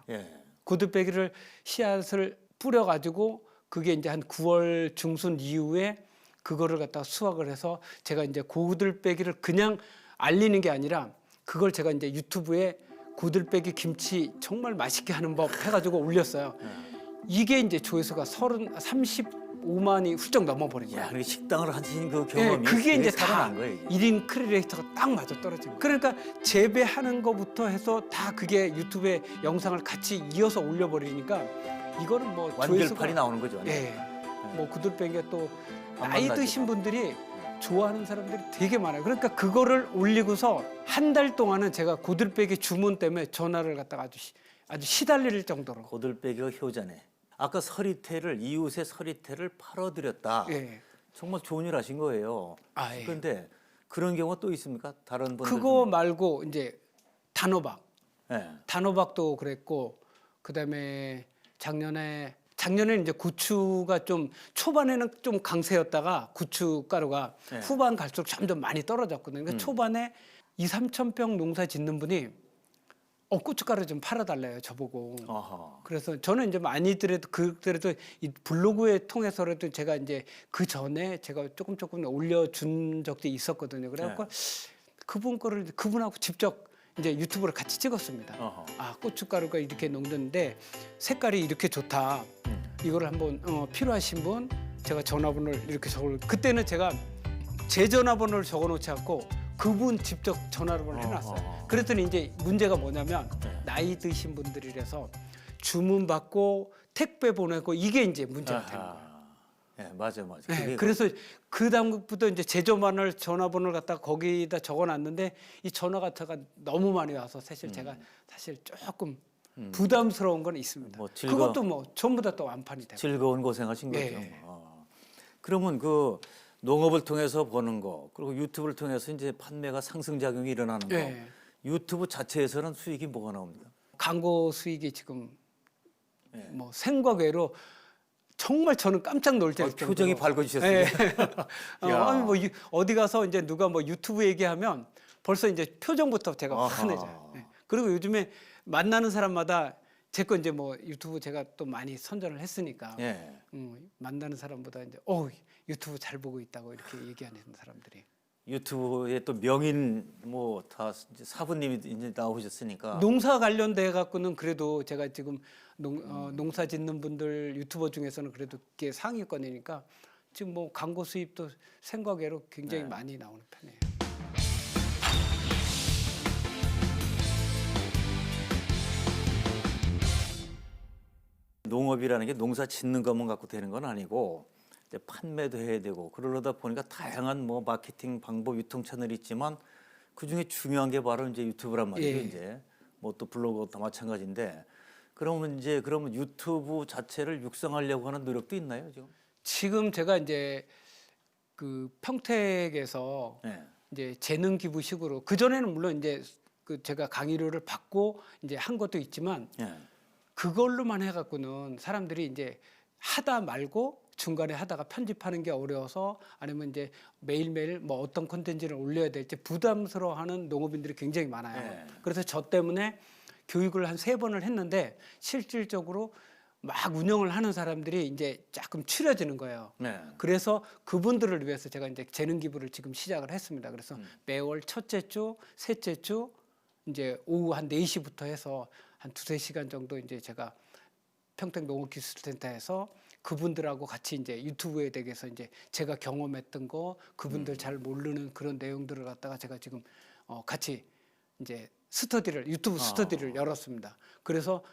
고들빼기를 씨앗을 뿌려가지고 그게 이제 한 9월 중순 이후에 그거를 갖다가 수확을 해서 제가 이제 고들빼기를 그냥 알리는 게 아니라 그걸 제가 이제 유튜브에 고들빼기 김치 정말 맛있게 하는 법 해가지고 올렸어요. 이게 이제 조회수가 35만이 훌쩍 넘어버린 거예요. 야, 그리고 식당을 하신 그 경험이 그게 이제 다 살아난 거예요. 이게. 1인 크리에이터가 딱 맞아 떨어진 거예요. 그러니까 재배하는 것부터 해서 다 그게 유튜브에 영상을 같이 이어서 올려버리니까 이거는 뭐 완결판이 나오는 거죠. 뭐 고들빼기가 또 안 나이 만나지만. 드신 분들이 좋아하는 사람들이 되게 많아요. 그러니까 그거를 올리고서 한 달 동안은 제가 고들빼기 주문 때문에 전화를 갖다가 아주 시달릴 정도로. 고들빼기가 효자네. 아까 서리태를 이웃의 서리태를 팔아드렸다. 정말 좋은 일 하신 거예요. 그런데 그런 경우가 또 있습니까? 다른 분들 그거 말고 이제 단호박. 네. 단호박도 그랬고 그다음에 작년에 이제 고추가 좀 초반에는 좀 강세였다가 고춧가루가 후반 갈수록 점점 많이 떨어졌거든요. 그러니까 초반에 2, 3천 평 농사 짓는 분이 고춧가루 좀 팔아달래요, 저보고. 그래서 저는 이제 많이더라도 그래도 이 블로그에 통해서라도 제가 이제 그 전에 제가 조금 올려준 적도 있었거든요. 그래갖고 그분 거를 그분하고 직접 이제 유튜브를 같이 찍었습니다. 고춧가루가 이렇게 녹는데 색깔이 이렇게 좋다. 이거를 한번 필요하신 분 제가 전화번호를 이렇게 그때는 제가 제 전화번호를 적어놓지 않고 그분 직접 전화번호를 해놨어요. 그랬더니 이제 문제가 뭐냐면 나이 드신 분들이라서 주문 받고 택배 보내고 이게 이제 문제가 되는 거예요. 맞아. 그래서 그 다음부터 이제 제 전화번호를 갖다가 거기다 적어놨는데 이 전화가 너무 많이 와서 사실 제가 조금 부담스러운 건 있습니다. 그것도 뭐 전부 다 또 완판이 되고. 즐거운 고생하신 거죠. 그러면 그 농업을 통해서 버는 거 그리고 유튜브를 통해서 이제 판매가 상승작용이 일어나는 거 유튜브 자체에서는 수익이 뭐가 나옵니까? 광고 수익이 지금 뭐 생각 외로 정말 저는 깜짝 놀랄 정도로 표정이 밝아지셨어요. 뭐 어디 가서 이제 누가 뭐 유튜브 얘기하면 벌써 이제 표정부터 제가 환해져요. 그리고 요즘에 만나는 사람마다 제 거 이제 뭐 유튜브 제가 또 많이 선전을 했으니까 만나는 사람보다 이제 유튜브 잘 보고 있다고 이렇게 얘기하는 사람들이. 유튜브에 또 명인 뭐 다 사부님이 이제 나오셨으니까. 농사 관련돼 갖고는 그래도 제가 지금 농사 짓는 분들 유튜버 중에서는 그래도 그게 상위권이니까 지금 뭐 광고 수입도 생각외로 굉장히 많이 나오는 편이에요. 농업이라는 게 농사 짓는 것만 갖고 되는 건 아니고 이제 판매도 해야 되고 그러다 보니까 다양한 뭐 마케팅 방법, 유통 채널이 있지만 그 중에 중요한 게 바로 이제 유튜브란 말이죠. 예. 이제 뭐 또 블로그도 다 마찬가지인데 그러면 유튜브 자체를 육성하려고 하는 노력도 있나요 지금? 지금 제가 이제 그 평택에서 네. 이제 재능 기부식으로 그 전에는 물론 이제 그 제가 강의료를 받고 이제 한 것도 있지만 예. 그걸로만 해갖고는 사람들이 이제 하다 말고 중간에 하다가 편집하는 게 어려워서 아니면 이제 매일매일 뭐 어떤 콘텐츠를 올려야 될지 부담스러워하는 농업인들이 굉장히 많아요. 네. 그래서 저 때문에 교육을 한 3번을 했는데 실질적으로 막 운영을 하는 사람들이 이제 조금 추려지는 거예요. 네. 그래서 그분들을 위해서 제가 이제 재능 기부를 지금 시작을 했습니다. 그래서 매월 첫째 주, 셋째 주 이제 오후 한 4시부터 해서 한 2-3시간 정도 이제 제가 평택 농업기술센터에서 그분들하고 같이 이제 유튜브에 대해서 이제 제가 경험했던 거 그분들 잘 모르는 그런 내용들을 갖다가 제가 지금 같이 이제 유튜브 스터디를 열었습니다. 그래서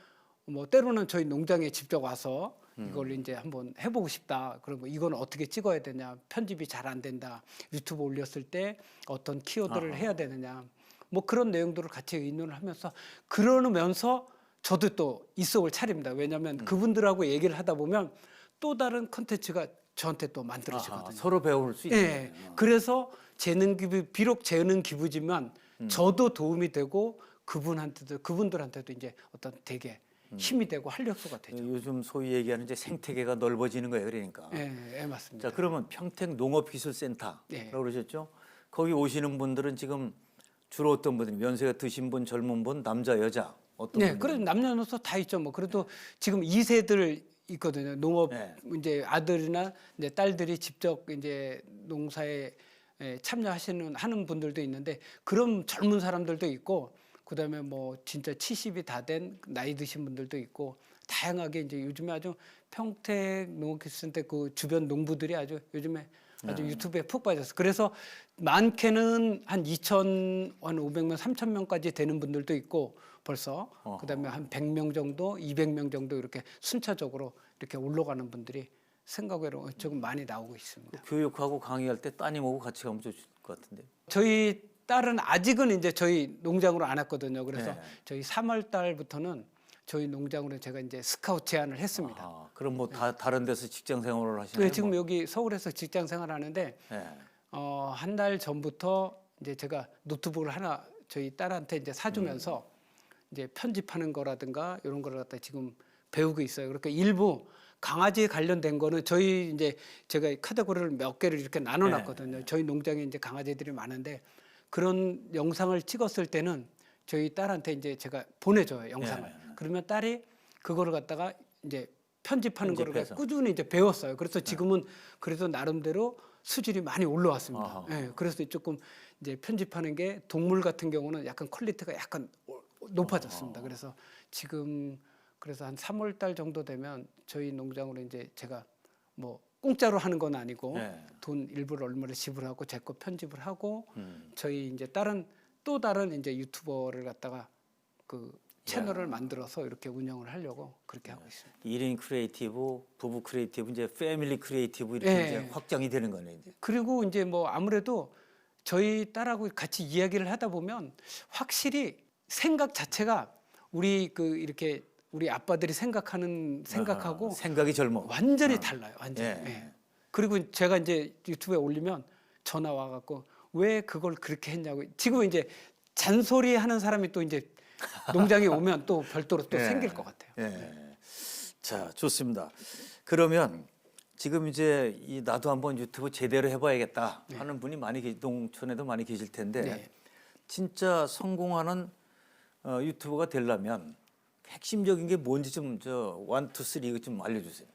뭐 때로는 저희 농장에 직접 와서 이걸 이제 한번 해보고 싶다. 그리고 이건 어떻게 찍어야 되냐. 편집이 잘 안 된다. 유튜브 올렸을 때 어떤 키워드를 해야 되느냐. 뭐 그런 내용들을 같이 의논을 하면서 그러면서 저도 또 입속을 차립니다. 왜냐하면 그분들하고 얘기를 하다 보면 또 다른 콘텐츠가 저한테 또 만들어지거든요. 서로 배울 수 있네. 예. 그래서 재능 기부 비록 재능 기부지만 저도 도움이 되고 그분들한테도 이제 어떤 되게 힘이 되고 활력소가 되죠. 요즘 소위 얘기하는 이제 생태계가 넓어지는 거예요. 그러니까. 예, 예, 맞습니다. 자, 그러면 평택 농업기술센터라고 예. 그러셨죠? 거기 오시는 분들은 지금 주로 어떤 분들이 연세가 드신 분, 젊은 분, 남자, 여자 어떤 네, 분들? 그래도 남녀노소 다 있죠. 뭐 그래도 지금 2세들 있거든요. 농업 네. 이제 아들이나 이제 딸들이 직접 이제 농사에 하는 분들도 있는데 그런 젊은 사람들도 있고 그다음에 뭐 진짜 70이 다 된 나이 드신 분들도 있고 다양하게 이제 요즘에 아주 평택 농업기술센터 그 주변 농부들이 아주 요즘에 아주 유튜브에 푹 빠졌어. 그래서 많게는 한 2,500명, 3,000명까지 되는 분들도 있고 벌써 그다음에 한 100명 정도, 200명 정도 이렇게 순차적으로 이렇게 올라가는 분들이 생각외로 조금 많이 나오고 있습니다. 교육하고 강의할 때 따님하고 같이 가면 좋을 것 같은데. 저희 딸은 아직은 이제 저희 농장으로 안 왔거든요. 그래서 네. 저희 3월 달부터는 저희 농장으로 제가 이제 스카우트 제안을 했습니다. 아, 그럼 뭐 다른 데서 직장 생활을 하시나요? 네, 지금 여기 서울에서 직장 생활하는데 네. 한 달 전부터 이제 제가 노트북을 하나 저희 딸한테 이제 사주면서 이제 편집하는 거라든가 이런 거를 갖다 지금 배우고 있어요. 그러니까 일부 강아지에 관련된 거는 저희 이제 제가 카테고리를 몇 개를 이렇게 나눠놨거든요. 저희 농장에 이제 강아지들이 많은데 그런 영상을 찍었을 때는 저희 딸한테 이제 제가 보내줘요 영상을. 그러면 딸이 그거를 갖다가 이제 편집하는 거를 편집해서. 꾸준히 이제 배웠어요. 그래서 지금은 그래도 나름대로 수준이 많이 올라왔습니다. 예, 그래서 조금 이제 편집하는 게 동물 같은 경우는 약간 퀄리티가 약간 높아졌습니다. 그래서 지금 그래서 한 3월 달 정도 되면 저희 농장으로 이제 제가 뭐 공짜로 하는 건 아니고 돈 일부를 얼마를 지불하고 제 거 편집을 하고 저희 이제 또 다른 이제 유튜버를 갖다가 그 채널을 만들어서 이렇게 운영을 하려고 그렇게 하고 있습니다. 1인 크리에이티브, 부부 크리에이티브, 이제 패밀리 크리에이티브 이렇게 네. 이제 확장이 되는 거네요. 이제. 그리고 이제 뭐 아무래도 저희 딸하고 같이 이야기를 하다 보면 확실히 생각 자체가 우리 그 이렇게 우리 아빠들이 생각하는 생각하고 생각이 젊어. 완전히 달라요. 완전히. 예. 예. 그리고 제가 이제 유튜브에 올리면 전화 와갖고 왜 그걸 그렇게 했냐고. 지금 이제 잔소리 하는 사람이 또 이제 농장에 오면 또 별도로 또 생길 것 같아요. 예. 자, 좋습니다. 그러면 지금 이제 나도 한번 유튜브 제대로 해봐야겠다 하는 분이 농촌에도 많이 계실 텐데 네. 진짜 성공하는 유튜버가 되려면 핵심적인 게 뭔지 좀 1, 2, 3 이거 좀 알려주세요.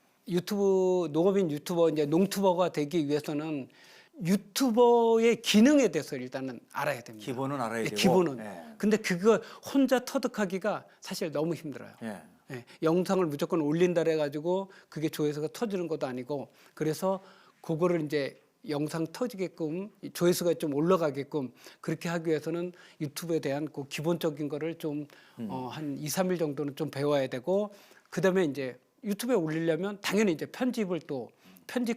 농업인 유튜버 이제 농투버가 되기 위해서는 유튜버의 기능에 대해서 일단은 알아야 됩니다. 기본은 알아야 되고. 기본은. 예. 근데 그거 혼자 터득하기가 사실 너무 힘들어요. 예. 예, 영상을 무조건 올린다 해가지고 그게 조회수가 터지는 것도 아니고 그래서 그거를 이제 영상 터지게끔 조회수가 좀 올라가게끔 그렇게 하기 위해서는 유튜브에 대한 그 기본적인 거를 좀 한 2, 3일 정도는 좀 배워야 되고 그다음에 이제 유튜브에 올리려면 당연히 이제 편집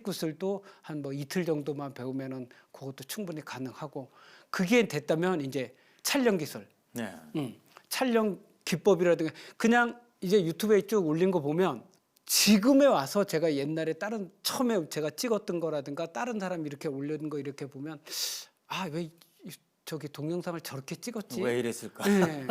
기술도 한 뭐 이틀 정도만 배우면은 그것도 충분히 가능하고 그게 됐다면 이제 촬영 기술, 네. 촬영 기법이라든가 그냥 이제 유튜브에 쭉 올린 거 보면 지금에 와서 제가 옛날에 처음에 제가 찍었던 거라든가 다른 사람이 이렇게 올린 거 이렇게 보면 아, 왜 저기 동영상을 저렇게 찍었지? 왜 이랬을까? 예.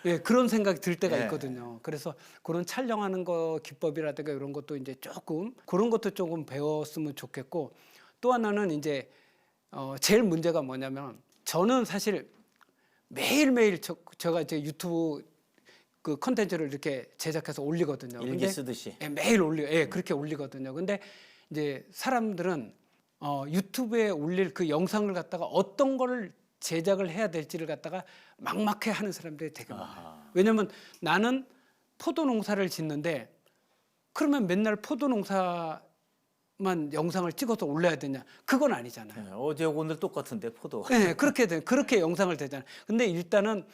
예, 그런 생각이 들 때가 예. 있거든요. 그래서 그런 촬영하는 거 기법이라든가 이런 것도 이제 조금 그런 것도 조금 배웠으면 좋겠고 또 하나는 이제 제일 문제가 뭐냐면 저는 사실 매일매일 제가 이제 유튜브 그 컨텐츠를 이렇게 제작해서 올리거든요. 일기 근데 쓰듯이. 예, 매일 그렇게 올리거든요. 근데 이제 사람들은 유튜브에 올릴 그 영상을 갖다가 어떤 거를 제작을 해야 될지를 갖다가 막막해 하는 사람들이 되게 많아요. 왜냐면 나는 포도 농사를 짓는데 그러면 맨날 포도 농사만 영상을 찍어서 올려야 되냐? 그건 아니잖아요. 네, 어제 오늘 똑같은데 포도. 네, 그렇게 영상을 되잖아요. 근데 일단은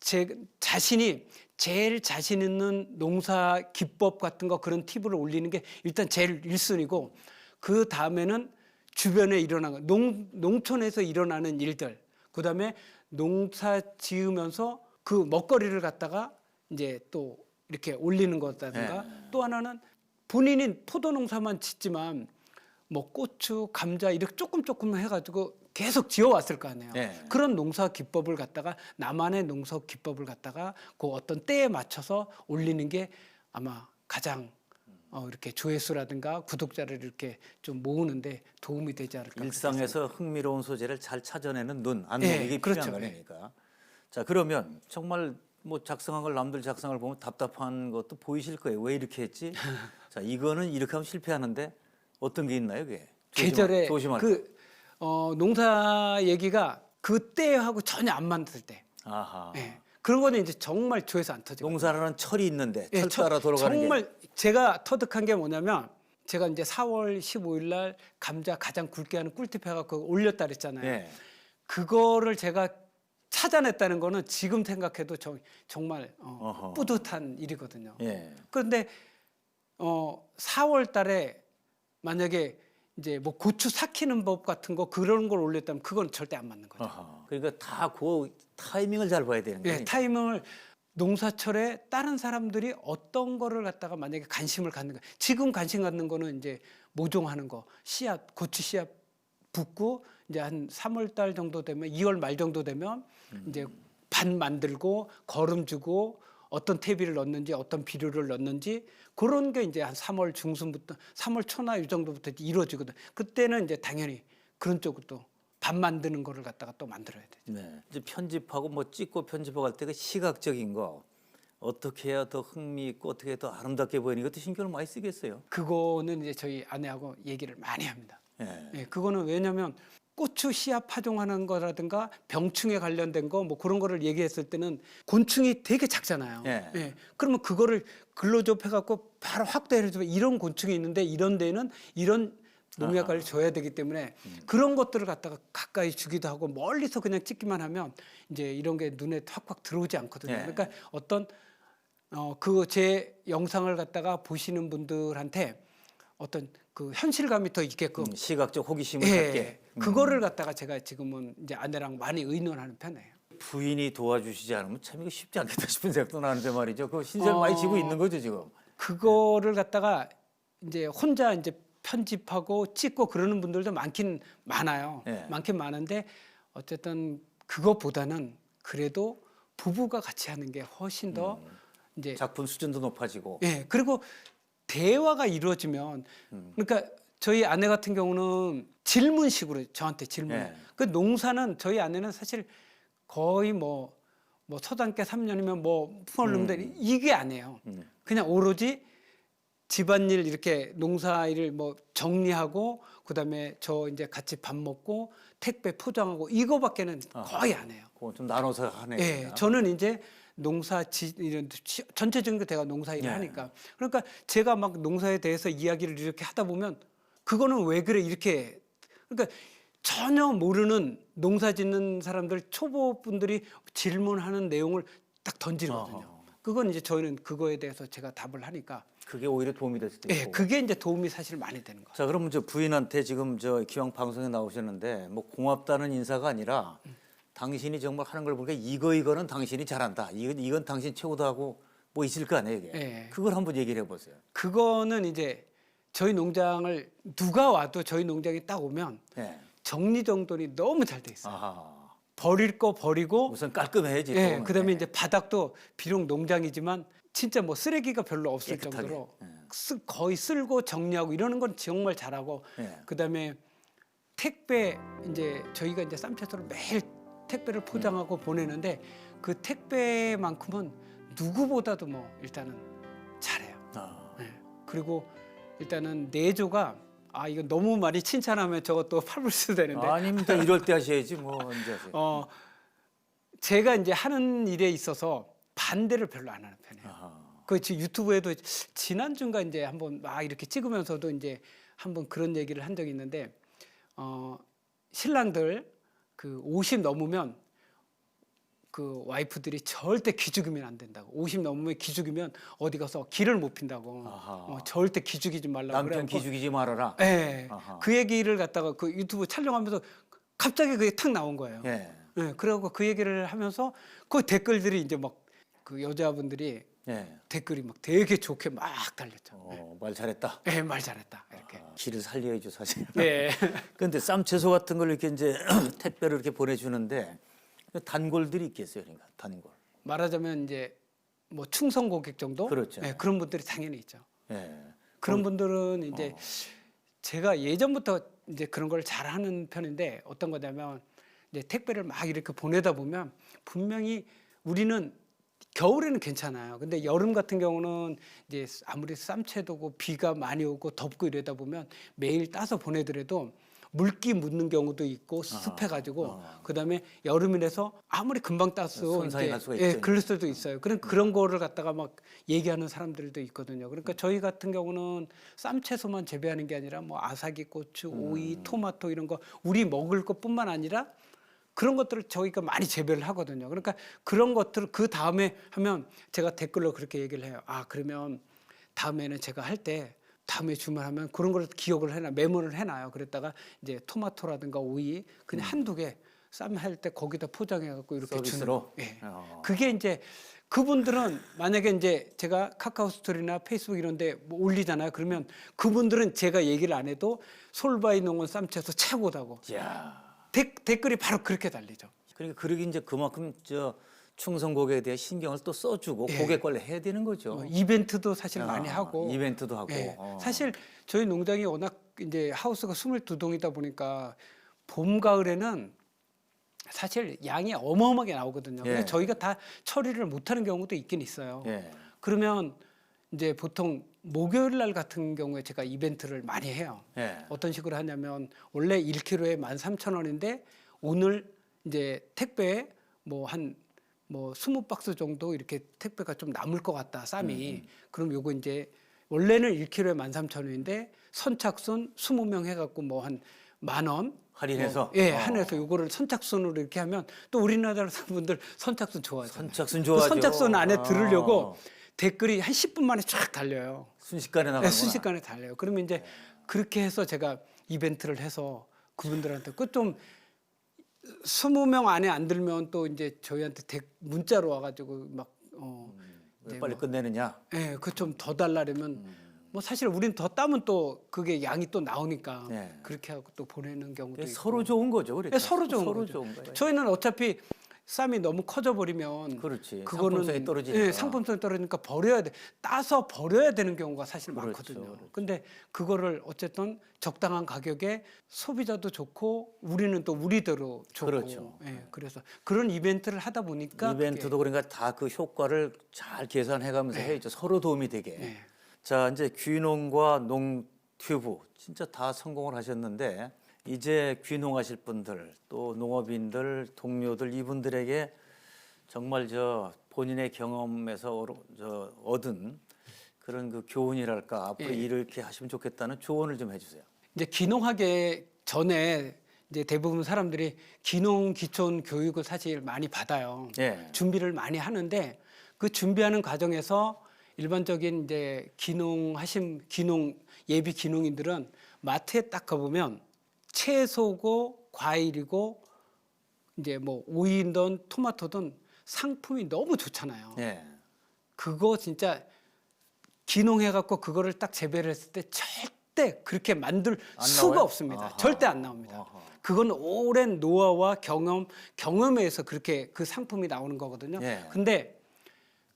제 자신이 제일 자신 있는 농사 기법 같은 거 그런 팁을 올리는 게 일단 제일 1순위고 그 다음에는 주변에 일어나는 농촌에서 일어나는 일들 그다음에 농사 지으면서 그 먹거리를 갖다가 이제 또 이렇게 올리는 것이라든가 네. 또 하나는 본인이 포도 농사만 짓지만 뭐 고추, 감자 이렇게 조금 해가지고 계속 지어왔을 거 아니에요. 네. 그런 농사 기법을 갖다가 나만의 농사 기법을 갖다가 그 어떤 때에 맞춰서 올리는 게 아마 가장 이렇게 조회수라든가 구독자를 이렇게 좀 모으는데 도움이 되지 않을까. 일상에서 흥미로운 소재를 잘 찾아내는 눈, 안목 네, 이게 그렇죠. 필요한 거니까. 자, 그러면 정말 뭐 작성한 걸 남들 작성한 걸 보면 답답한 것도 보이실 거예요. 왜 이렇게 했지? 자, 이거는 이렇게 하면 실패하는데 어떤 게 있나요, 그게? 계절에 조심할 농사 얘기가 그때하고 전혀 안 맞을 때. 아하. 예. 그런 거는 이제 정말 조회수 안 터지고. 농사라는 철이 있는데 예, 철 따라 돌아가는 정말 제가 터득한 게 뭐냐면 제가 이제 4월 15일 날 감자 가장 굵게 하는 꿀팁 해갖고 올렸다 그랬잖아요. 예. 그거를 제가 찾아냈다는 거는 지금 생각해도 정말 어허. 뿌듯한 일이거든요. 예. 그런데 4월 달에 만약에 이제 뭐 고추 삭히는 법 같은 거 그런 걸 올렸다면 그건 절대 안 맞는 거죠. 어허. 그러니까 다 그 타이밍을 잘 봐야 되는 거예요. 예, 타이밍을 농사철에 다른 사람들이 어떤 거를 갖다가 만약에 관심을 갖는 거 지금 관심 갖는 거는 이제 모종하는 거 씨앗 고추 씨앗 붓고 이제 한 3월 달 정도 되면 2월 말 정도 되면 이제 반 만들고 거름 주고 어떤 퇴비를 넣는지 어떤 비료를 넣는지 그런 게 이제 한 3월 중순부터 3월 초나 이 정도부터 이루어지거든. 그때는 이제 당연히 그런 쪽으로 또 밥 만드는 거를 갖다가 또 만들어야 되죠. 네. 이제 편집하고 뭐 찍고 편집하고 할 때 그 시각적인 거 어떻게 해야 더 흥미 있고 어떻게 해야 더 아름답게 보이는 것도 신경을 많이 쓰겠어요. 그거는 이제 저희 아내하고 얘기를 많이 합니다. 예. 예, 그거는 왜냐하면 고추 씨앗 파종하는 거라든가 병충해 관련된 거 뭐 그런 거를 얘기했을 때는 곤충이 되게 작잖아요. 예. 그러면 그거를 글로접해갖고 바로 확대해주면 이런 곤충이 있는데 이런 데는 이런 농약을 줘야 되기 때문에 그런 것들을 갖다가 가까이 주기도 하고 멀리서 그냥 찍기만 하면 이제 이런 게 눈에 확확 들어오지 않거든요. 예. 그러니까 어떤 그 제 영상을 갖다가 보시는 분들한테 어떤 그 현실감이 더 있게끔 시각적 호기심을 예, 갖게. 그거를 갖다가 제가 지금은 이제 아내랑 많이 의논하는 편이에요. 부인이 도와주시지 않으면 참 이거 쉽지 않겠다 싶은 생각도 나는데 말이죠. 그 신세를 많이 지고 있는 거죠 지금. 그거를 갖다가 이제 혼자 이제 편집하고 찍고 그러는 분들도 많긴 많아요. 예. 많긴 많은데 어쨌든 그것보다는 그래도 부부가 같이 하는 게 훨씬 더 이제 작품 수준도 높아지고. 예, 그리고 대화가 이루어지면 그러니까 저희 아내 같은 경우는 질문식으로 저한테 질문. 예. 그 농사는 저희 아내는 사실 거의 뭐 서당계 3년이면 뭐 풍월놈들 이게 아니에요. 그냥 오로지 집안일 이렇게 농사일을 뭐 정리하고 그다음에 저 이제 같이 밥 먹고 택배 포장하고 이거밖에는 거의 안 해요. 그거 좀 나눠서 하네요. 예, 그냥. 저는 이제 이런 전체적인 거 제가 농사 일을 예. 하니까 그러니까 제가 막 농사에 대해서 이야기를 이렇게 하다 보면 그거는 왜 그래 이렇게 그러니까 전혀 모르는 농사 짓는 사람들 초보 분들이 질문하는 내용을 딱 던지거든요. 어허. 그건 이제 저희는 그거에 대해서 제가 답을 하니까 그게 오히려 도움이 될 수도 예, 있고. 그게 이제 도움이 사실 많이 되는 거예요. 자, 그럼 저 부인한테 지금 저 기왕 방송에 나오셨는데 뭐 고맙다는 인사가 아니라 당신이 정말 하는 걸 보니까 이거는 당신이 잘한다. 이건 당신 최고다 하고 뭐 있을 거 아니에요, 이게. 예. 그걸 한번 얘기를 해보세요. 그거는 이제 저희 농장을 누가 와도 저희 농장에 딱 오면 예. 정리정돈이 너무 잘 돼 있어요. 아하. 버릴 거 버리고 우선 깔끔해야지. 예, 또. 그다음에 예. 이제 바닥도 비록 농장이지만 진짜 뭐 쓰레기가 별로 없을 깨끗하게. 정도로 예. 거의 쓸고 정리하고 이러는 건 정말 잘하고 예. 그다음에 택배 이제 저희가 이제 쌈채소를 매일 택배를 포장하고 보내는데 그 택배만큼은 누구보다도 뭐 일단은 잘해요. 아. 예. 그리고 일단은 내조가 이거 너무 많이 칭찬하면 저것도 팔불수 되는데 아닙니다. 이럴 때 하셔야지 뭐 언제 하세요. 제가 이제 하는 일에 있어서 반대를 별로 안 하는 편이에요. 아하. 그 유튜브에도 지난주인가 이제 한번 막 이렇게 찍으면서도 이제 한번 그런 얘기를 한 적이 있는데 신랑들 그 50 넘으면 그 와이프들이 절대 기죽이면 안 된다고. 50 넘으면 기죽이면 어디 가서 길을 못 핀다고. 아하. 절대 기죽이지 말라고. 남편 그래갖고 기죽이지 말아라. 예. 아하. 그 얘기를 갖다가 그 유튜브 촬영하면서 갑자기 그게 탁 나온 거예요. 예. 예. 그래갖고 그 얘기를 하면서 그 댓글들이 이제 막 그 여자분들이 예. 댓글이 막 되게 좋게 막 달렸죠. 말 잘했다. 예, 말 잘했다. 이렇게. 길을 살려야죠, 사실. 예. 근데 쌈채소 같은 걸 이렇게 이제 택배로 이렇게 보내주는데 단골들이 있겠어요, 그러니까 단골. 말하자면 이제 뭐 충성 고객 정도? 그렇죠. 예, 그런 분들이 당연히 있죠. 예. 그런 분들은 이제 제가 예전부터 이제 그런 걸 잘하는 편인데 어떤 거냐면 이제 택배를 막 이렇게 보내다 보면 분명히 우리는 겨울에는 괜찮아요. 근데 여름 같은 경우는 이제 아무리 쌈채도고 비가 많이 오고 덥고 이러다 보면 매일 따서 보내더라도 물기 묻는 경우도 있고 습해가지고 그다음에 여름이라서 아무리 금방 따서 손상이 갈 수가 예, 있죠. 그럴 수도 있어요. 그런 거를 갖다가 막 얘기하는 사람들도 있거든요. 그러니까 저희 같은 경우는 쌈채소만 재배하는 게 아니라 뭐 아사기 고추, 오이, 토마토 이런 거 우리 먹을 것뿐만 아니라 그런 것들을 저희가 많이 재배를 하거든요. 그러니까 그런 것들을 그 다음에 하면 제가 댓글로 그렇게 얘기를 해요. 그러면 다음에는 제가 할 때 다음에 주문하면 그런 걸 기억을 해놔 메모를 해놔요. 그랬다가 이제 토마토라든가 오이 그냥 한두 개 쌈 할 때 거기다 포장해갖고 이렇게 서비스로? 주는. 예. 어. 그게 이제 그분들은 만약에 이제 제가 카카오 스토리나 페이스북 이런데 뭐 올리잖아요. 그러면 그분들은 제가 얘기를 안 해도 솔바이 농원 쌈채소 최고다고. 야. 댓글이 바로 그렇게 달리죠. 그러니까 그러기 이제 그만큼 저 충성 고객에 대해 신경을 또 써주고 예. 고객 관리 해야 되는 거죠. 이벤트도 사실 많이 하고. 이벤트도 하고. 예. 사실 저희 농장이 워낙 이제 하우스가 22동이다 보니까 봄 가을에는 사실 양이 어마어마하게 나오거든요. 근데 예. 저희가 다 처리를 못하는 경우도 있긴 있어요. 예. 그러면 이제 보통 목요일 날 같은 경우에 제가 이벤트를 많이 해요. 예. 어떤 식으로 하냐면 원래 1kg에 13,000원인데 오늘 이제 택배에 뭐 한 20박스 정도 이렇게 택배가 좀 남을 것 같다 쌈이. 그럼 요거 이제 원래는 1kg에 13,000원인데 선착순 20명 해갖고 뭐 한 10,000원 할인해서? 예, 할인해서 요거를 선착순으로 이렇게 하면 또 우리나라 사람분들 선착순 좋아하죠. 선착순 그 좋아하죠. 선착순 안에 들으려고 댓글이 한 10분 만에 쫙 달려요. 순식간에 나가는 네, 순식간에 달려요. 그러면 이제 그렇게 해서 제가 이벤트를 해서 그분들한테 그 좀 20명 안에 안 들면 또 이제 저희한테 문자로 와가지고 막 왜 빨리 끝내느냐? 예, 그 좀 더 달라면 뭐 사실 우린 더 따면 또 그게 양이 또 나오니까 예. 그렇게 하고 또 보내는 경우도 있고. 서로 좋은 거죠, 그러니까. 예, 서로 좋은 거죠. 좋은 거예요. 저희는 어차피 쌈이 너무 커져 버리면 그렇지. 그거는 상품성이 떨어지니까. 예, 상품성이 떨어지니까 버려야 돼. 따서 버려야 되는 경우가 사실 그렇죠, 많거든요. 그렇죠. 근데 그거를 어쨌든 적당한 가격에 소비자도 좋고 우리는 또 우리대로 좋고. 그렇죠. 예, 그래서 그런 이벤트를 하다 보니까 이벤트도 그러니까 다 그 효과를 잘 계산해가면서 해야죠. 서로 도움이 되게. 예. 자, 이제 귀농과 농튜브 진짜 다 성공을 하셨는데 이제 귀농하실 분들 또 농업인들 동료들 이분들에게 정말 본인의 경험에서 얻은 그런 그 교훈이랄까 앞으로 예. 이렇게 하시면 좋겠다는 조언을 좀 해주세요. 이제 귀농하기 전에 이제 대부분 사람들이 귀농 기촌 교육을 사실 많이 받아요. 예. 준비를 많이 하는데 그 준비하는 과정에서 일반적인 이제 귀농 예비 귀농인들은 마트에 딱 가보면 채소고 과일이고 이제 뭐 오이든 토마토든 상품이 너무 좋잖아요. 예. 그거 진짜 귀농해갖고 그거를 딱 재배를 했을 때 절대 그렇게 만들 안 수가 나와요? 없습니다. 아하. 절대 안 나옵니다. 아하. 그건 오랜 노하우와 경험에 의해서 그렇게 그 상품이 나오는 거거든요. 예. 근데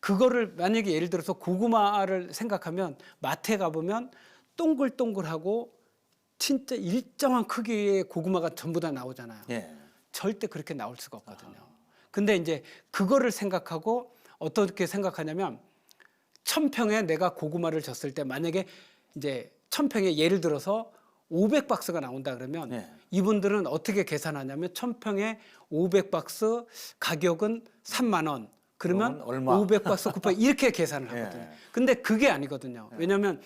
그거를 만약에 예를 들어서 고구마를 생각하면 마트에 가보면 동글동글하고 진짜 일정한 크기의 고구마가 전부 다 나오잖아요. 예. 절대 그렇게 나올 수가 없거든요. 근데 이제 그거를 생각하고 어떻게 생각하냐면 1000평에 내가 고구마를 줬을 때 만약에 이제 1000평에 예를 들어서 500박스가 나온다 그러면 네. 이분들은 어떻게 계산하냐면 1000평에 500박스 가격은 3만 원. 그러면 그러면 얼마? 500박스 곱하기 이렇게 계산을 하거든요. 예. 근데 그게 아니거든요. 왜냐하면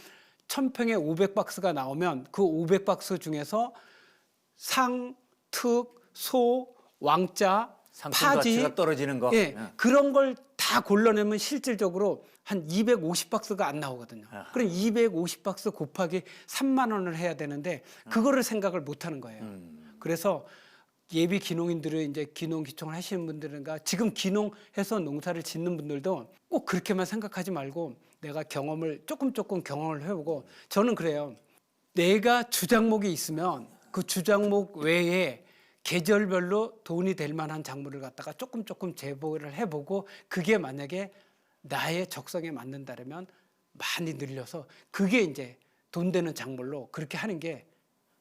1000평에 500박스가 나오면 그 500박스 중에서 상, 특, 소, 왕자, 상품 파지 가치가 떨어지는 거. 예, 그런 걸 다 골라내면 실질적으로 한 250박스가 안 나오거든요. 아하. 그럼 250박스 곱하기 3만 원을 해야 되는데 그거를 생각을 못 하는 거예요. 그래서 예비 귀농인들은 이제 귀농 기촌을 하시는 분들인가 지금 귀농해서 농사를 짓는 분들도 꼭 그렇게만 생각하지 말고 내가 조금 경험을 해보고 저는 그래요. 내가 주작목이 있으면 그 주작목 외에 계절별로 돈이 될 만한 작물을 갖다가 조금 재보를 해보고 그게 만약에 나의 적성에 맞는다면 많이 늘려서 그게 이제 돈 되는 작물로 그렇게 하는 게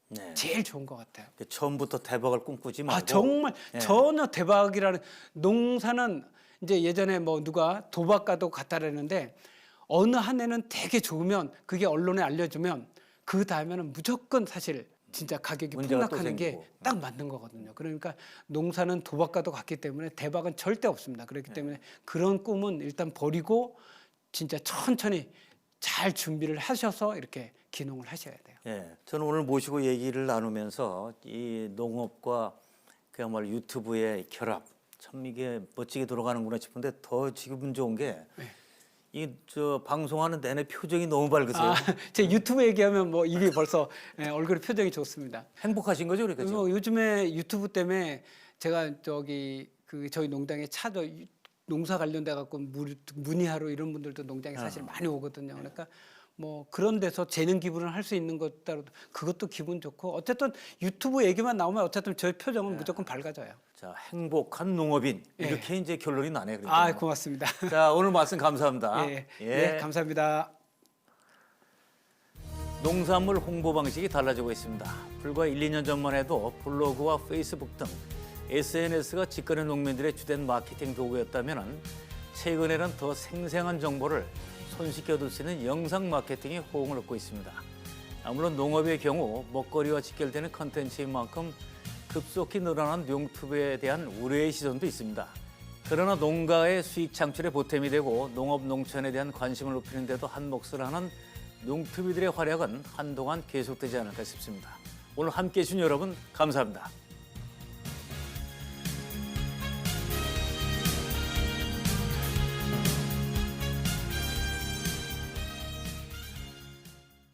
네. 제일 좋은 것 같아요. 처음부터 대박을 꿈꾸지 말고. 정말 예. 전혀 대박이라는 농사는 이제 예전에 뭐 누가 도박가도 같다라는데 어느 한 해는 되게 좋으면 그게 언론에 알려주면 그 다음에는 무조건 사실 진짜 가격이 문제가 또 폭락하는 게 생기고. 딱 맞는 거거든요. 그러니까 농사는 도박과도 같기 때문에 대박은 절대 없습니다. 그렇기 때문에 그런 꿈은 일단 버리고 진짜 천천히 잘 준비를 하셔서 이렇게 귀농을 하셔야 돼요. 예, 저는 오늘 모시고 얘기를 나누면서 이 농업과 그야말로 유튜브의 결합 참 이게 멋지게 돌아가는구나 싶은데 더 지금 좋은 게 이 방송하는 내내 표정이 너무 밝으세요. 제 유튜브 얘기하면 뭐 입이 벌써 얼굴 표정이 좋습니다. 행복하신 거죠, 그러니까 지금? 요즘에 유튜브 때문에 제가 저희 농장에 농사 관련돼 갖고 문의하러 이런 분들도 농장에 사실 많이 오거든요. 그러니까 뭐 그런 데서 재능 기부를 할 수 있는 것 따로 그것도 기분 좋고 어쨌든 유튜브 얘기만 나오면 어쨌든 저희 표정은 무조건 밝아져요. 자, 행복한 농업인 예. 이렇게 이제 결론이 나네요. 그러니까. 고맙습니다. 자, 오늘 말씀 감사합니다. 예, 감사합니다. 농산물 홍보 방식이 달라지고 있습니다. 불과 1, 2년 전만 해도 블로그와 페이스북 등 SNS가 직거래 농민들의 주된 마케팅 도구였다면 최근에는 더 생생한 정보를 손쉽게 얻을 수 있는 영상 마케팅이 호응을 얻고 있습니다. 물론 농업의 경우 먹거리와 직결되는 컨텐츠인 만큼 급속히 늘어난 농튜브에 대한 우려의 시선도 있습니다. 그러나 농가의 수익 창출에 보탬이 되고 농업 농촌에 대한 관심을 높이는 데도 한 몫을 하는 농튜브들의 활약은 한동안 계속되지 않을까 싶습니다. 오늘 함께해 주신 여러분 감사합니다.